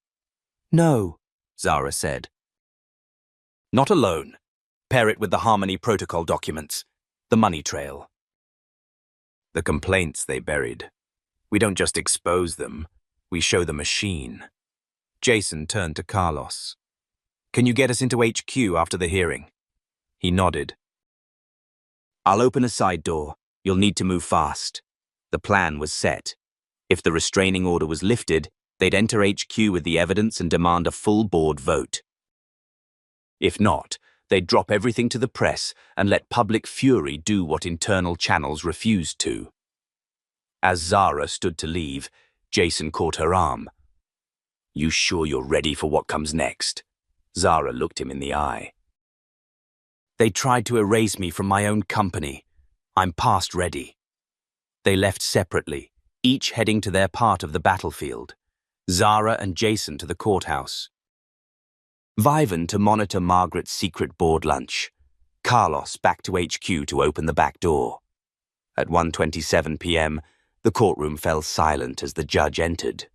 No, Zara said. Not alone. Pair it with the Harmony Protocol documents, the money trail. The complaints they buried. We don't just expose them, we show the machine. Jason turned to Carlos. Can you get us into HQ after the hearing? He nodded. I'll open a side door. You'll need to move fast. The plan was set. If the restraining order was lifted, they'd enter HQ with the evidence and demand a full board vote. If not, they'd drop everything to the press and let public fury do what internal channels refused to. As Zara stood to leave, Jason caught her arm. You sure you're ready for what comes next? Zara looked him in the eye. They tried to erase me from my own company. I'm past ready. They left separately, each heading to their part of the battlefield. Zara and Jason to the courthouse. Vivian to monitor Margaret's secret board lunch. Carlos back to HQ to open the back door. At 1:27 p.m., the courtroom fell silent as the judge entered.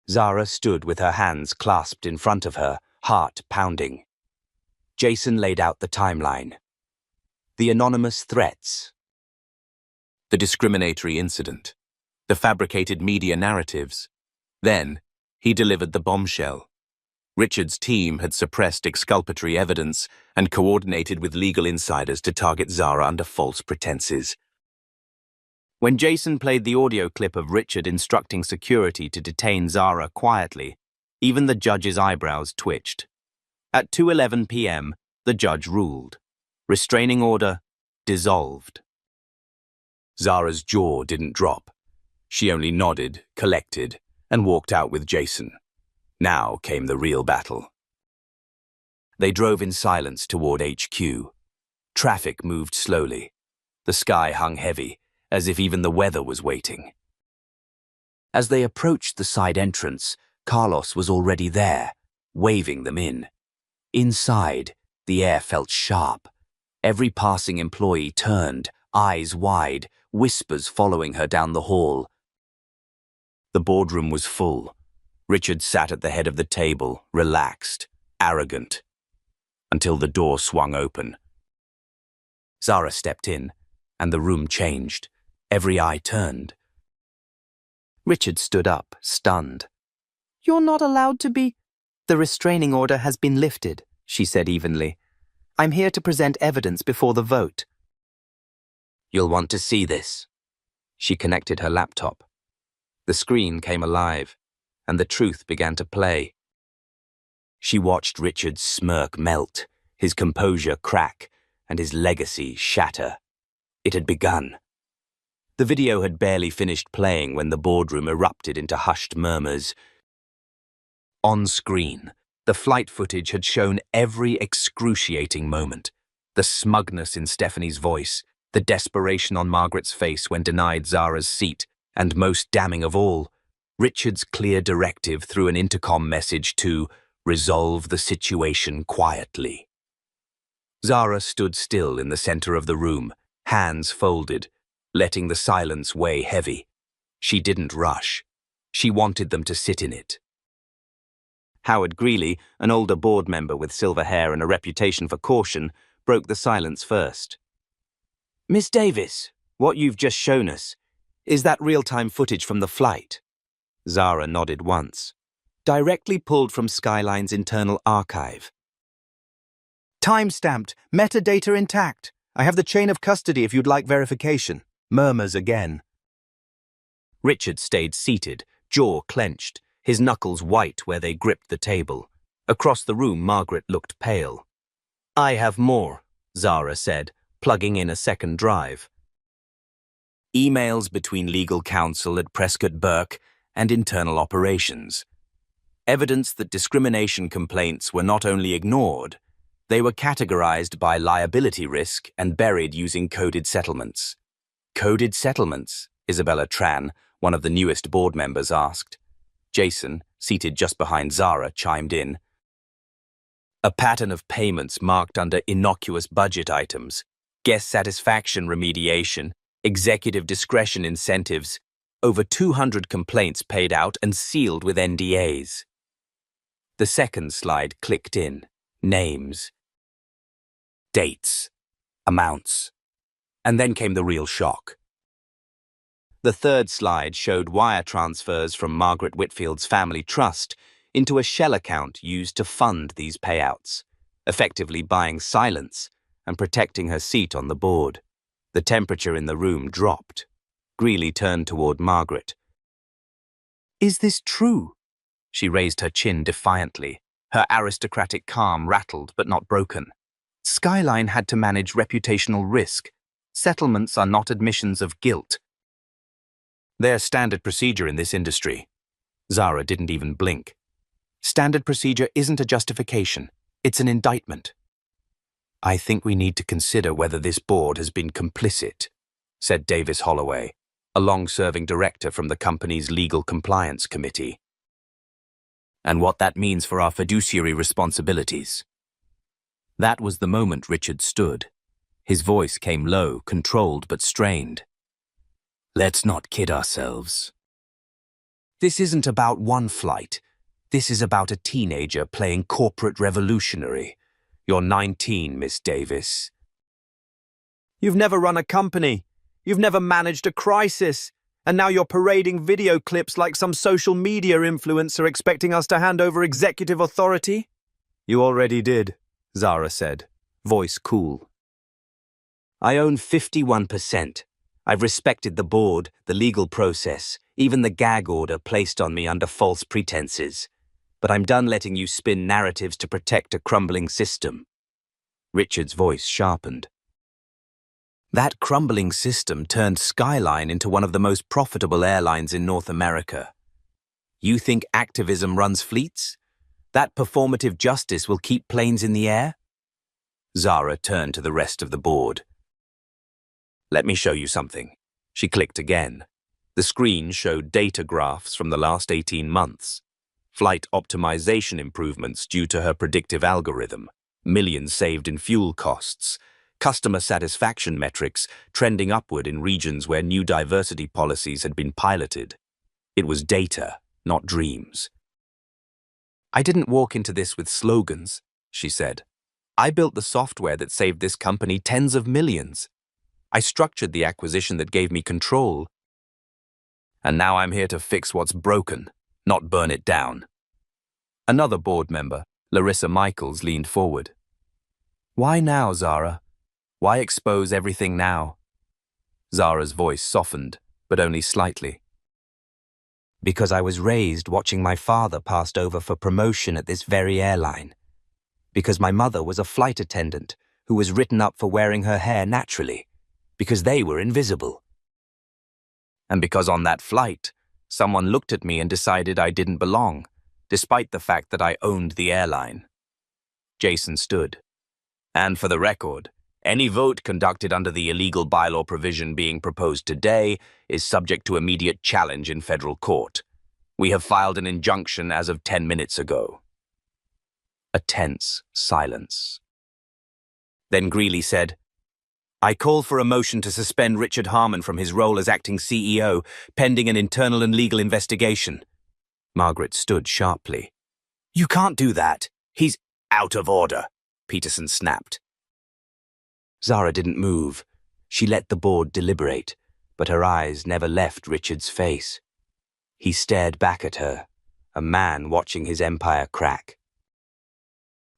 Zara stood with her hands clasped in front of her, heart pounding. Jason laid out the timeline. The anonymous threats. The discriminatory incident. The fabricated media narratives. Then, he delivered the bombshell. Richard's team had suppressed exculpatory evidence and coordinated with legal insiders to target Zara under false pretenses. When Jason played the audio clip of Richard instructing security to detain Zara quietly, even the judge's eyebrows twitched. At 2:11 p.m., the judge ruled. Restraining order dissolved. Zara's jaw didn't drop. She only nodded, collected, and walked out with Jason. Now came the real battle. They drove in silence toward HQ. Traffic moved slowly. The sky hung heavy, as if even the weather was waiting. As they approached the side entrance, Carlos was already there, waving them in. Inside, the air felt sharp. Every passing employee turned, eyes wide, whispers following her down the hall. The boardroom was full. Richard sat at the head of the table, relaxed, arrogant, until the door swung open. Zara stepped in, and the room changed. Every eye turned. Richard stood up, stunned. "You're not allowed to be—" "The restraining order has been lifted," she said evenly. "I'm here to present evidence before the vote." "You'll want to see this." She connected her laptop. The screen came alive, and the truth began to play. She watched Richard's smirk melt, his composure crack, and his legacy shatter. It had begun. The video had barely finished playing when the boardroom erupted into hushed murmurs. On screen, the flight footage had shown every excruciating moment. The smugness in Stephanie's voice, the desperation on Margaret's face when denied Zara's seat, and most damning of all, Richard's clear directive through an intercom message to resolve the situation quietly. Zara stood still in the center of the room, hands folded, letting the silence weigh heavy. She didn't rush. She wanted them to sit in it. Howard Greeley, an older board member with silver hair and a reputation for caution, broke the silence first. "Miss Davis, what you've just shown us, is that real-time footage from the flight?" Zara nodded once. "Directly pulled from Skyline's internal archive." "Time-stamped, metadata intact. I have the chain of custody if you'd like verification." Murmurs again. Richard stayed seated, jaw clenched, his knuckles white where they gripped the table. Across the room, Margaret looked pale. "I have more," Zara said, plugging in a second drive. Emails between legal counsel at Prescott Burke and internal operations. Evidence that discrimination complaints were not only ignored, they were categorized by liability risk and buried using coded settlements. "Coded settlements?" Isabella Tran, one of the newest board members, asked. Jason, seated just behind Zara, chimed in. "A pattern of payments marked under innocuous budget items, guest satisfaction remediation, executive discretion incentives, over 200 complaints paid out and sealed with NDAs." The second slide clicked in. Names. Dates. Amounts. And then came the real shock. The third slide showed wire transfers from Margaret Whitfield's family trust into a shell account used to fund these payouts, effectively buying silence and protecting her seat on the board. The temperature in the room dropped. Greeley turned toward Margaret. "Is this true?" She raised her chin defiantly. Her aristocratic calm rattled but not broken. "Skyline had to manage reputational risk. Settlements are not admissions of guilt." "They're standard procedure in this industry." Zara didn't even blink. "Standard procedure isn't a justification. It's an indictment." "I think we need to consider whether this board has been complicit," said Davis Holloway, a long-serving director from the company's Legal Compliance Committee. "And what that means for our fiduciary responsibilities." That was the moment Richard stood. His voice came low, controlled but strained. "Let's not kid ourselves. This isn't about one flight. This is about a teenager playing corporate revolutionary. You're 19, Miss Davis. You've never run a company. You've never managed a crisis. And now you're parading video clips like some social media influencer expecting us to hand over executive authority?" "You already did," Zara said, voice cool. "I own 51%. I've respected the board, the legal process, even the gag order placed on me under false pretenses. But I'm done letting you spin narratives to protect a crumbling system." Richard's voice sharpened. "That crumbling system turned Skyline into one of the most profitable airlines in North America. You think activism runs fleets? That performative justice will keep planes in the air?" Zara turned to the rest of the board. "Let me show you something." She clicked again. The screen showed data graphs from the last 18 months. flight optimization improvements due to her predictive algorithm, millions saved in fuel costs, customer satisfaction metrics trending upward in regions where new diversity policies had been piloted. It was data, not dreams. "I didn't walk into this with slogans," she said. "I built the software that saved this company tens of millions. I structured the acquisition that gave me control. And now I'm here to fix what's broken, not burn it down." Another board member, Larissa Michaels, leaned forward. "Why now, Zara? Why expose everything now?" Zara's voice softened, but only slightly. "Because I was raised watching my father passed over for promotion at this very airline. Because my mother was a flight attendant who was written up for wearing her hair naturally, because they were invisible. And because on that flight, someone looked at me and decided I didn't belong, despite the fact that I owned the airline." Jason stood. "And for the record, any vote conducted under the illegal bylaw provision being proposed today is subject to immediate challenge in federal court. We have filed an injunction as of 10 minutes ago." A tense silence. Then Greeley said, "I call for a motion to suspend Richard Harmon from his role as acting CEO, pending an internal and legal investigation." Margaret stood sharply. "You can't do that. He's out of order," Peterson snapped. Zara didn't move. She let the board deliberate, but her eyes never left Richard's face. He stared back at her, a man watching his empire crack.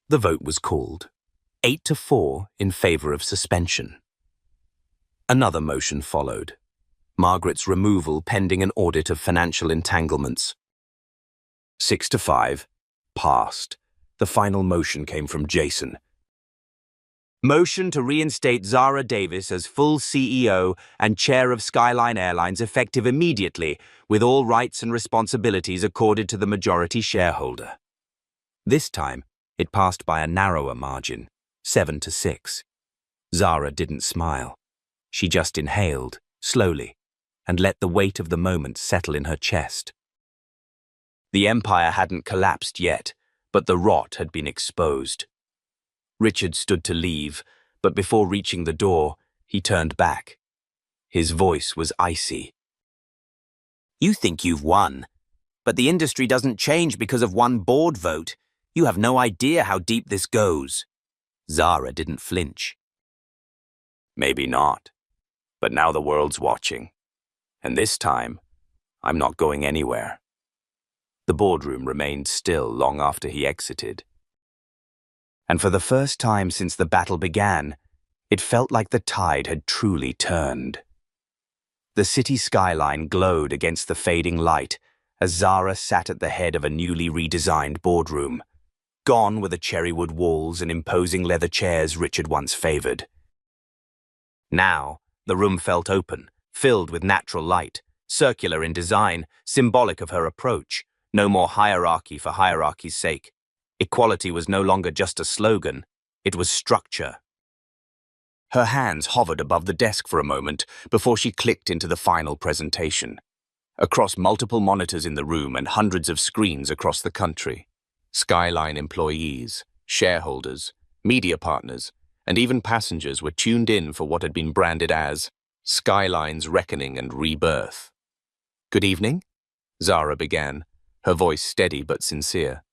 The vote was called, 8-4 in favor of suspension. Another motion followed, Margaret's removal pending an audit of financial entanglements. 6-5, passed. The final motion came from Jason. "Motion to reinstate Zara Davis as full CEO and chair of Skyline Airlines effective immediately, with all rights and responsibilities accorded to the majority shareholder." This time, it passed by a narrower margin, 7-6. Zara didn't smile. She just inhaled, slowly, and let the weight of the moment settle in her chest. The empire hadn't collapsed yet, but the rot had been exposed. Richard stood to leave, but before reaching the door, he turned back. His voice was icy. "You think you've won, but the industry doesn't change because of one board vote. You have no idea how deep this goes." Zara didn't flinch. "Maybe not, but now the world's watching. And this time, I'm not going anywhere." The boardroom remained still long after he exited. And for the first time since the battle began, it felt like the tide had truly turned. The city skyline glowed against the fading light as Zara sat at the head of a newly redesigned boardroom. Gone were the cherrywood walls and imposing leather chairs Richard once favored. Now, the room felt open, filled with natural light, circular in design, symbolic of her approach. No more hierarchy for hierarchy's sake. Equality was no longer just a slogan, it was structure. Her hands hovered above the desk for a moment before she clicked into the final presentation. Across multiple monitors in the room and hundreds of screens across the country, Skyline employees, shareholders, media partners, and even passengers were tuned in for what had been branded as Skyline's Reckoning and Rebirth. "Good evening," Zara began, her voice steady but sincere.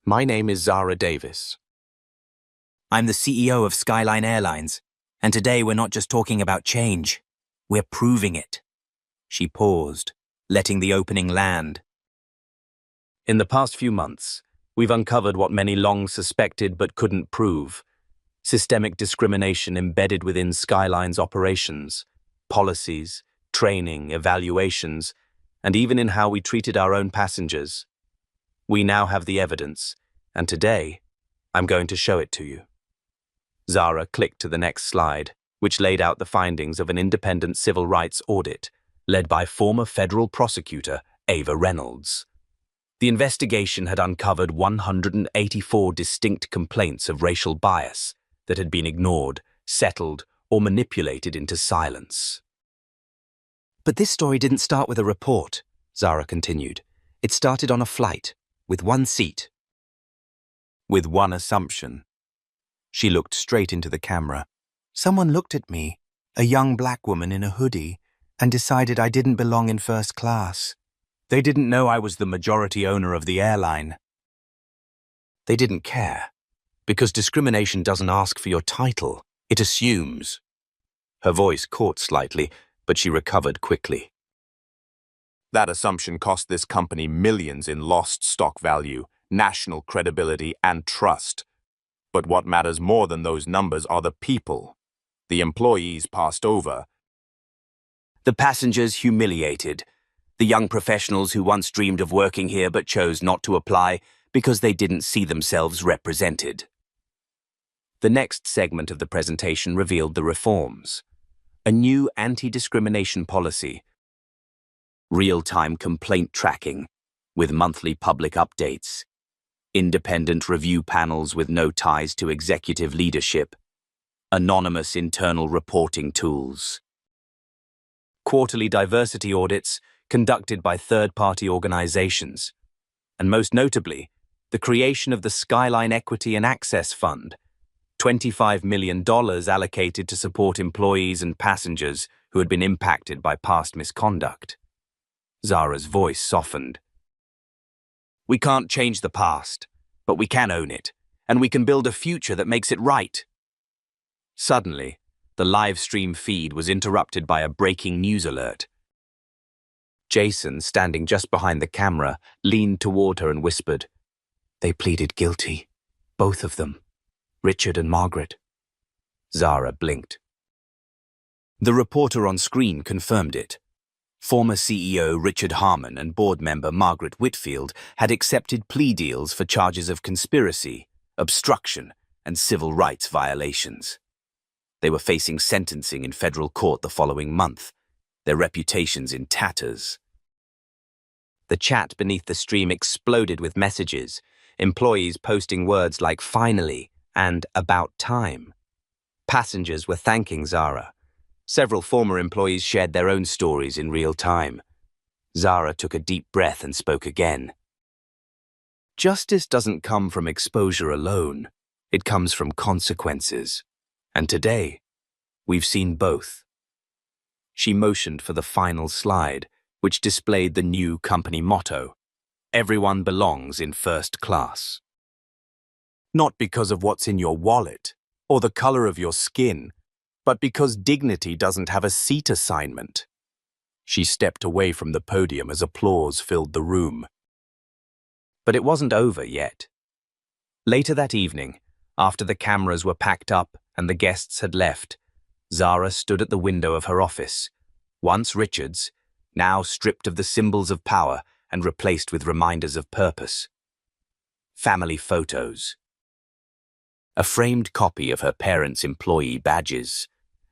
"My name is Zara Davis. I'm the CEO of Skyline Airlines, and today we're not just talking about change, we're proving it." She paused, letting the opening land. "In the past few months, we've uncovered what many long suspected but couldn't prove. Systemic discrimination embedded within Skyline's operations, policies, training, evaluations, and even in how we treated our own passengers. We now have the evidence, and today, I'm going to show it to you." Zara clicked to the next slide, which laid out the findings of an independent civil rights audit led by former federal prosecutor Ava Reynolds. The investigation had uncovered 184 distinct complaints of racial bias that had been ignored, settled, or manipulated into silence. "But this story didn't start with a report," Zara continued. "It started on a flight, with one seat. With one assumption. She looked straight into the camera. Someone looked at me, a young black woman in a hoodie, and decided I didn't belong in first class. They didn't know I was the majority owner of the airline. They didn't care, because discrimination doesn't ask for your title, it assumes. Her voice caught slightly, but she recovered quickly. That assumption cost this company millions in lost stock value, national credibility, and trust. But what matters more than those numbers are the people. The employees passed over. The passengers humiliated. The young professionals who once dreamed of working here but chose not to apply because they didn't see themselves represented. The next segment of the presentation revealed the reforms. A new anti-discrimination policy. Real-time complaint tracking with monthly public updates. Independent review panels with no ties to executive leadership. Anonymous internal reporting tools. Quarterly diversity audits conducted by third-party organizations. And most notably, the creation of the Skyline Equity and Access Fund, $25 million allocated to support employees and passengers who had been impacted by past misconduct. Zara's voice softened. We can't change the past, but we can own it, and we can build a future that makes it right. Suddenly, the live stream feed was interrupted by a breaking news alert. Jason, standing just behind the camera, leaned toward her and whispered, They pleaded guilty, both of them, Richard and Margaret. Zara blinked. The reporter on screen confirmed it. Former CEO Richard Harmon and board member Margaret Whitfield had accepted plea deals for charges of conspiracy, obstruction, and civil rights violations. They were facing sentencing in federal court the following month, their reputations in tatters. The chat beneath the stream exploded with messages, employees posting words like finally and about time. Passengers were thanking Zara. Several former employees shared their own stories in real time. Zara took a deep breath and spoke again. Justice doesn't come from exposure alone. It comes from consequences. And today, we've seen both. She motioned for the final slide, which displayed the new company motto, Everyone belongs in first class. Not because of what's in your wallet or the color of your skin, but because dignity doesn't have a seat assignment. She stepped away from the podium as applause filled the room. But it wasn't over yet. Later that evening, after the cameras were packed up and the guests had left, Zara stood at the window of her office, once Richard's, now stripped of the symbols of power and replaced with reminders of purpose. Family photos. A framed copy of her parents' employee badges,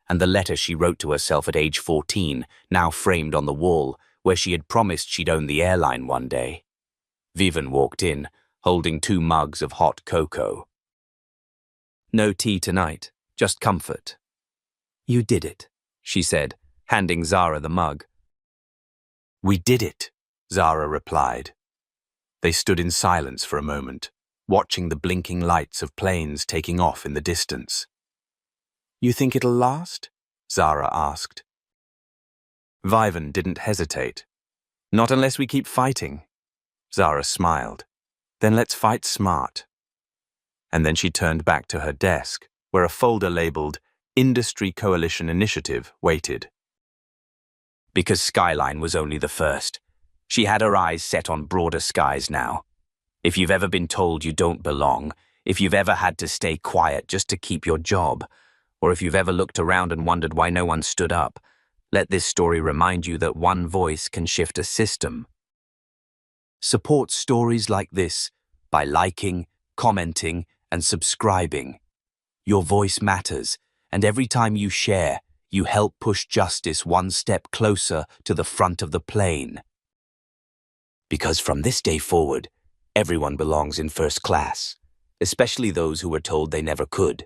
and the letter she wrote to herself at age 14, now framed on the wall, where she had promised she'd own the airline one day. Vivian walked in, holding 2 mugs of hot cocoa. No tea tonight, just comfort. You did it, she said, handing Zara the mug. We did it, Zara replied. They stood in silence for a moment, watching the blinking lights of planes taking off in the distance. You think it'll last? Zara asked. Vivian didn't hesitate. Not unless we keep fighting. Zara smiled. Then let's fight smart. And then she turned back to her desk, where a folder labeled Industry Coalition Initiative waited. Because Skyline was only the first. She had her eyes set on broader skies now. If you've ever been told you don't belong, if you've ever had to stay quiet just to keep your job, or if you've ever looked around and wondered why no one stood up, let this story remind you that one voice can shift a system. Support stories like this by liking, commenting, and subscribing. Your voice matters, and every time you share, you help push justice one step closer to the front of the plane. Because from this day forward, everyone belongs in first class, especially those who were told they never could.